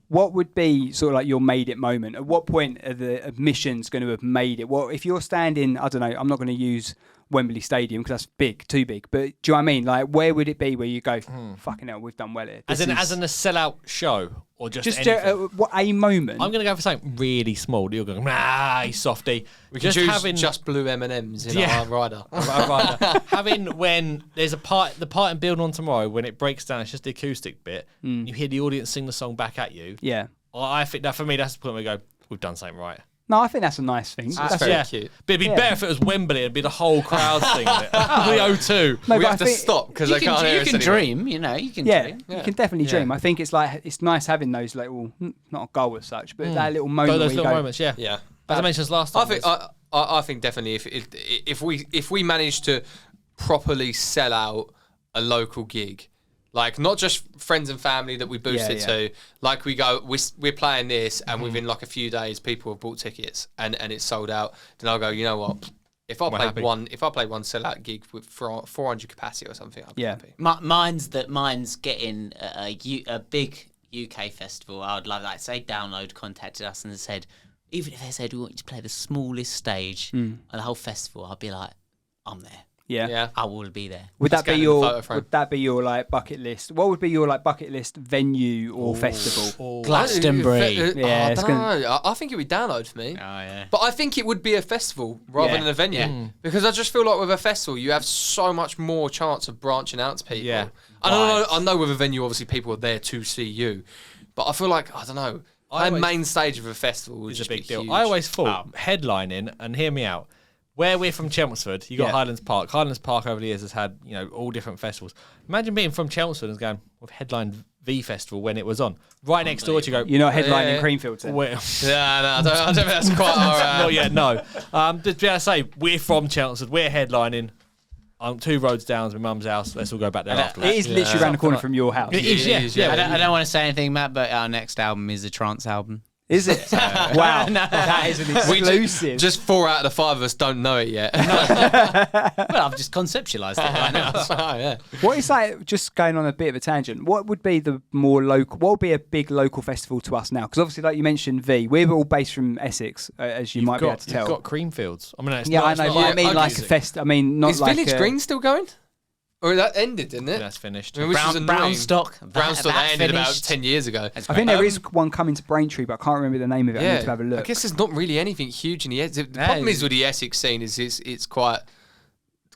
what would be sort of like your made it moment? At what point are the admissions going to have made it? Well, if you're standing, I don't know, I'm not going to use Wembley Stadium because that's big, too big. But do you know what I mean? Like, where would it be where you go, fucking hell, we've done well here? As in a sellout show or just what a moment? I'm going to go for something really small. You're going, he's softy. We can choose just blue M&Ms in our rider. Having when there's the part in Build On Tomorrow, when it breaks down, it's just the acoustic bit. You hear the audience sing the song back at you. Yeah. I think that for me, that's the point where we go, we've done something right. No, I think that's a nice thing. That's very cute. But it'd be better if it was Wembley. It'd be the whole crowd singing it. The O2. No, we have to stop because they can't hear us anymore. Dream, you know, you can dream. You can definitely dream. I think it's nice having those little, not a goal as such, but that little moment. Those little moments, yeah. As I mentioned last time. I think definitely if we manage to properly sell out a local gig, like not just friends and family that we boost it to, like we go, we're playing this, and within like a few days, people have bought tickets and it's sold out. Then I'll go, you know what? If I play one sellout gig with 400 capacity or something, I'll be happy. Mine's getting a big UK festival. I would love that. Say Download contacted us and said, even if they said we want you to play the smallest stage on the whole festival, I'd be like, I'm there. Yeah. I will be there. Would that be your like bucket list? What would be your like bucket list venue or festival? Glastonbury. I don't know. I think it would be Download for me. Oh yeah. But I think it would be a festival rather than a venue because I just feel like with a festival you have so much more chance of branching out to people. Yeah. I know with a venue obviously people are there to see you, but I feel like I don't know. The main stage of a festival is a big deal. I always thought headlining, and hear me out, where we're from Chelmsford, you got Highlands Park. Highlands Park over the years has had, all different festivals. Imagine being from Chelmsford and going, we've headlined V Festival when it was on. Right next door to you go. You're not headlining Creamfields then? I don't think that's quite our... Not yet, no. Just be able to say, we're from Chelmsford, we're headlining. I'm 2 roads down to my mum's house. Let's all go back there afterwards. It is literally around the corner from your house. It is, yeah. I don't want to say anything, Matt, but our next album is a trance album. Is it? Wow. That is an exclusive. Just 4 out of the 5 of us don't know it yet. Well, I've just conceptualised it right now. What is that, just going on a bit of a tangent, what would be the more local, what would be a big local festival to us now? Because obviously, like you mentioned, V, we're all based from Essex, as you might be able to tell. You've got Creamfields. I mean, I know, but I mean like a fest, I mean, not is like Village Green still going? Or that ended, didn't it? That's finished. I mean, Brownstock. That ended about 10 years ago. I think there is one coming to Braintree, but I can't remember the name of it. I need to have a look. I guess there's not really anything huge in the Essex. The problem is with the Essex scene is it's quite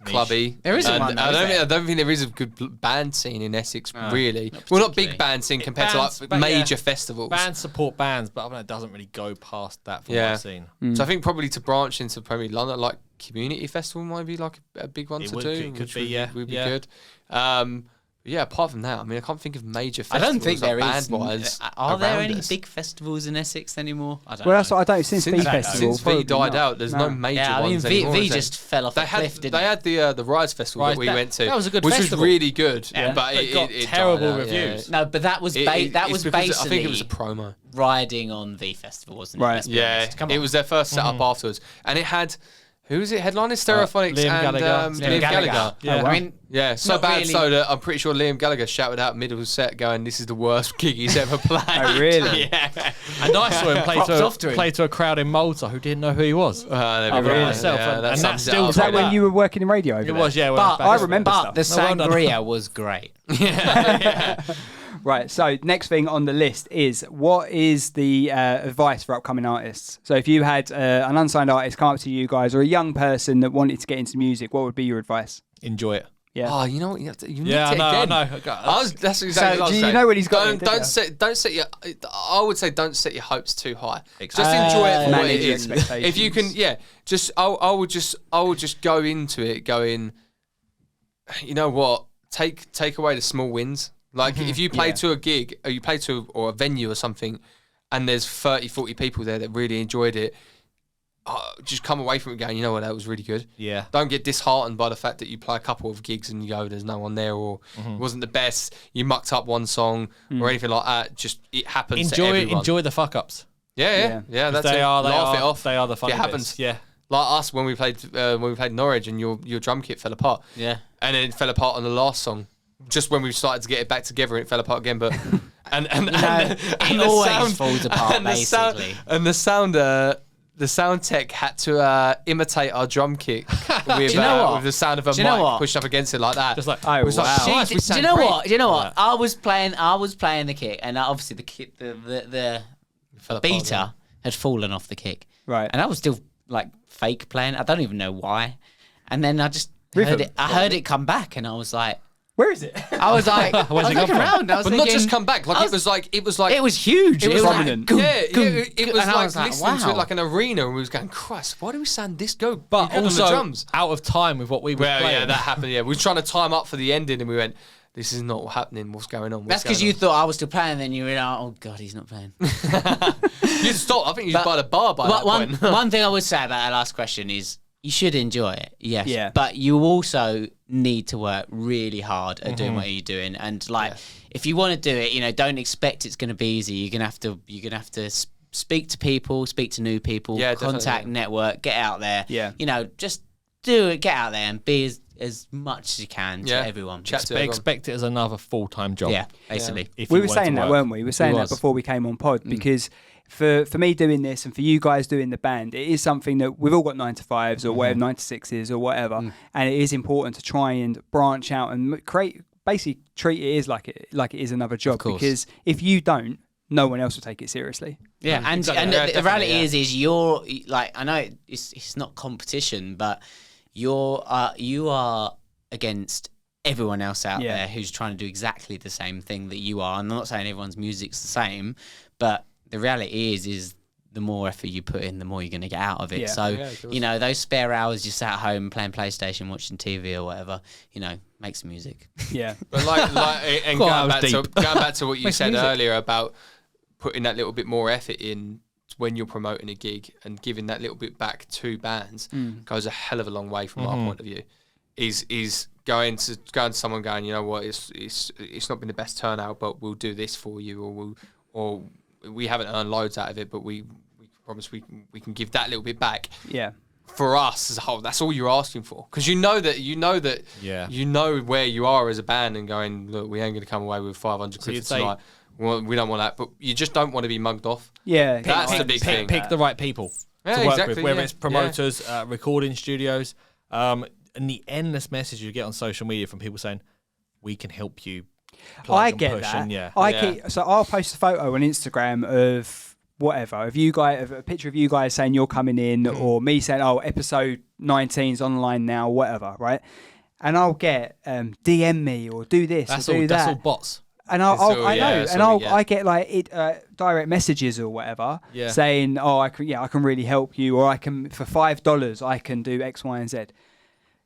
clubby. There isn't one. I don't think there is a good band scene in Essex, really. Well, not big band scene compared to like major festivals. Bands support bands, but I mean, it doesn't really go past that from what I've seen. So I think probably to branch into probably London, like Community Festival might be like a big one to do. It could be, would be good. Apart from that, I mean, I can't think of major festivals. I don't think there is. Band-wise, are there any big festivals in Essex anymore? I don't know. That's what I don't. Since V Festival, since V died out, there's no major ones anymore. V just fell off a cliff. They had the Rise Festival that we went to. That was a good festival. Which was really good, but it got terrible reviews. No, but that was basically. I think it was a promo riding on V Festival, wasn't it? Right. Yeah, it was their first setup afterwards, and it had. Who was it? Headlining Stereophonics and Liam Gallagher. Yeah. I mean, so bad so that I'm pretty sure Liam Gallagher shouted out middle set going, "This is the worst gig he's ever played." Oh, really? Yeah. And I saw him play to a crowd in Malta who didn't know who he was. Myself. And that's still was that when you were working in radio over there? It was, yeah. But I remember stuff. The sangria was great. Yeah. Right, so next thing on the list is what is the advice for upcoming artists? So if you had an unsigned artist come up to you guys or a young person that wanted to get into music, what would be your advice? Enjoy it. Yeah. Oh, you know what? You I know. That's exactly what I was you know what he's got? Don't set your. I would say don't set your hopes too high. Just enjoy it for what it is. If you can, I would just go into it going. You know what? Take away the small wins. Like if you play to a gig or you play to or a venue or something and there's 30, 40 people there that really enjoyed it, just come away from it going, you know what, that was really good. Yeah. Don't get disheartened by the fact that you play a couple of gigs and you go, there's no one there or it wasn't the best, you mucked up one song or anything like that. Just, it happens to everyone. Enjoy the fuck-ups. Yeah. That's it. Laugh it off. They are the fun It happens. Yeah. Like us when we played Norwich and your drum kit fell apart. Yeah. And then it fell apart on the last song. Just when we started to get it back together, it fell apart again. But and it always falls apart, basically. The sound tech had to imitate our drum kick with the sound of a mic pushed up against it like that. Just like, it was like, Do "Shit, you know what? Do you know what? I was playing the kick, and obviously the beta had fallen off the kick, Right. And I was still like fake playing. I don't even know why. And then I just heard it. I heard it come back, and I was like, "Where is it?" I was like, I was looking around. I was but thinking, not just come back. Like it was like it was huge. It was prominent. like, it was and I like was like, listening to wow. it like an arena, and we was going, Christ, why do we sound this good? but good on also the drums. out of time with what we were Well, playing. yeah, that happened. Yeah, we were trying to time up for the ending, and we went, "This is not happening. What's going on?" That's because you thought I was still playing, and then you were like, oh god, he's not playing. You stopped. I think you was by the bar by that point. One thing I would say about that last question is you should enjoy it, yes. Yeah. But you also need to work really hard at doing what you're doing, and if you want to do it, don't expect it's going to be easy. You're gonna have to speak to people, speak to new people, contact, network, get out there. Yeah. Just do it. Get out there and be as much as you can to everyone. Expect it as another full-time job. Yeah, basically. If We you were wanted saying to that, work. weren't we? We were saying that before we came on pod because for me doing this and for you guys doing the band, it is something that we've all got 9-to-5s or whatever, 9-to-6s or whatever, and it is important to try and branch out and basically treat it as like it is another job, because if you don't, no one else will take it seriously. Yeah, and the reality is you're like, I know it's not competition, but you are against everyone else out there who's trying to do exactly the same thing that you are. And I'm not saying everyone's music's the same, but the reality is the more effort you put in, the more you're going to get out of it. So, those spare hours you sat at home playing PlayStation, watching TV or whatever, make some music. Yeah. But and going back to what you said earlier about putting that little bit more effort in when you're promoting a gig and giving that little bit back to bands goes a hell of a long way from our point of view. Is going to someone going, you know what, it's not been the best turnout, but we'll do this for you, or we haven't earned loads out of it, but we promise we can give that little bit back. Yeah. For us as a whole, that's all you're asking for, because you know where you are as a band, and going, look, we ain't going to come away with 500 quid tonight. Well, we don't want that, but you just don't want to be mugged off. Yeah, that's the big thing. Pick the right people to work with, whether it's promoters, recording studios, and the endless message you get on social media from people saying, "We can help you." I get that. So I'll post a photo on Instagram of whatever, of you guys, of a picture of you guys saying you're coming in, or me saying, "Oh, episode 19's online now," whatever, right? And I'll get DM me or do this or do that. That's all bots. And I get like direct messages or whatever saying, "Oh, I can really help you," or I can for $5 I can do X, Y, and Z.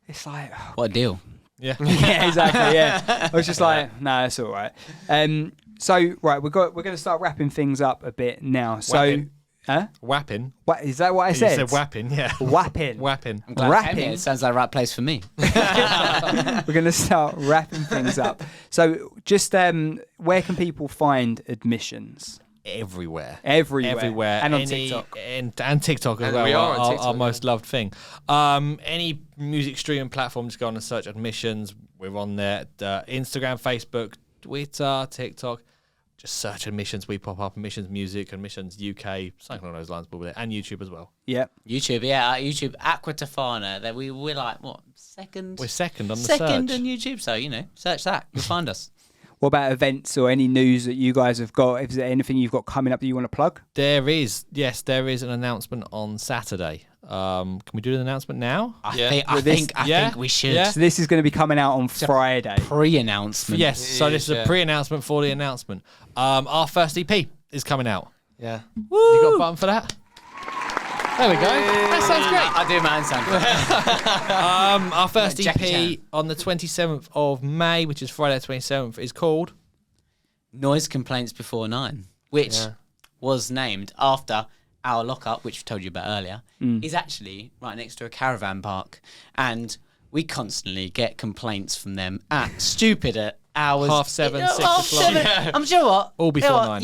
It's like, what a deal. Yeah. Yeah, exactly. Yeah, I was just like, no, it's all right. So right, we're going to start wrapping things up a bit now. So, Whapping. What is that? What I said? You said whapping. Yeah. Whapping. Whapping. Rapping. It sounds like the right place for me. We're going to start wrapping things up. So, just where can people find admissions? Everywhere. And on TikTok. And TikTok as well. We are on TikTok, our most loved thing. Any music streaming platform, just go on and search admissions. We're on there. Instagram, Facebook, Twitter, TikTok. Just search admissions. We pop up admissions music, admissions UK, something along those lines, probably, and YouTube as well. Yeah. YouTube, Aqua Tofana. We're like, what, second? We're second on the search. search. Second on YouTube, so, search that. You'll find us. What about events or any news that you guys have got? Is there anything you've got coming up that you want to plug? There is an announcement on Saturday. Can we do an announcement now? I think we should. Yeah. So this is going to be coming out on Friday. Pre-announcement. Yes, so this is a pre-announcement for the announcement. Our first EP is coming out. Yeah. Woo! You got a button for that? There we go. That sounds great. I do my own sound. Our first EP on the 27th of May, which is Friday the 27th, is called Noise Complaints Before 9, which was named after our lockup, which we told you about earlier, is actually right next to a caravan park. And we constantly get complaints from them at stupid hours. 7:30, 6 o'clock. Yeah. I'm sure what? All before 9.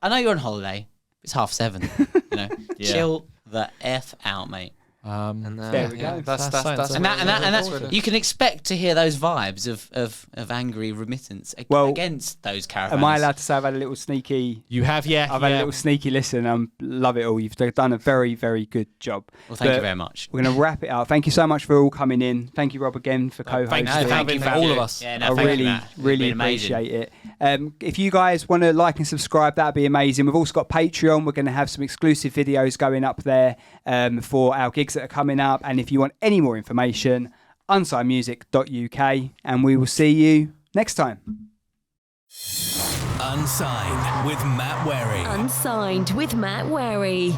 I know you're on holiday. It's 7:30. Chill the F out, mate. There we go. That's and that you can expect to hear those vibes of angry remittance against those caravans. Am I allowed to say I've had a little sneaky? You have, yeah. I've had a little sneaky listen. Love it all. You've done a very, very good job. Well, thank you very much. We're going to wrap it up. Thank you so much for all coming in. Thank you, Rob, again for co-hosting. Thank you for all of us. Yeah, I really appreciate it. If you guys want to like and subscribe, that'd be amazing. We've also got Patreon. We're going to have some exclusive videos going up there for our gigs that are coming up. And if you want any more information, unsignedmusic.uk, and we will see you next time. Unsigned with Matt Wherry. Unsigned with Matt Wherry.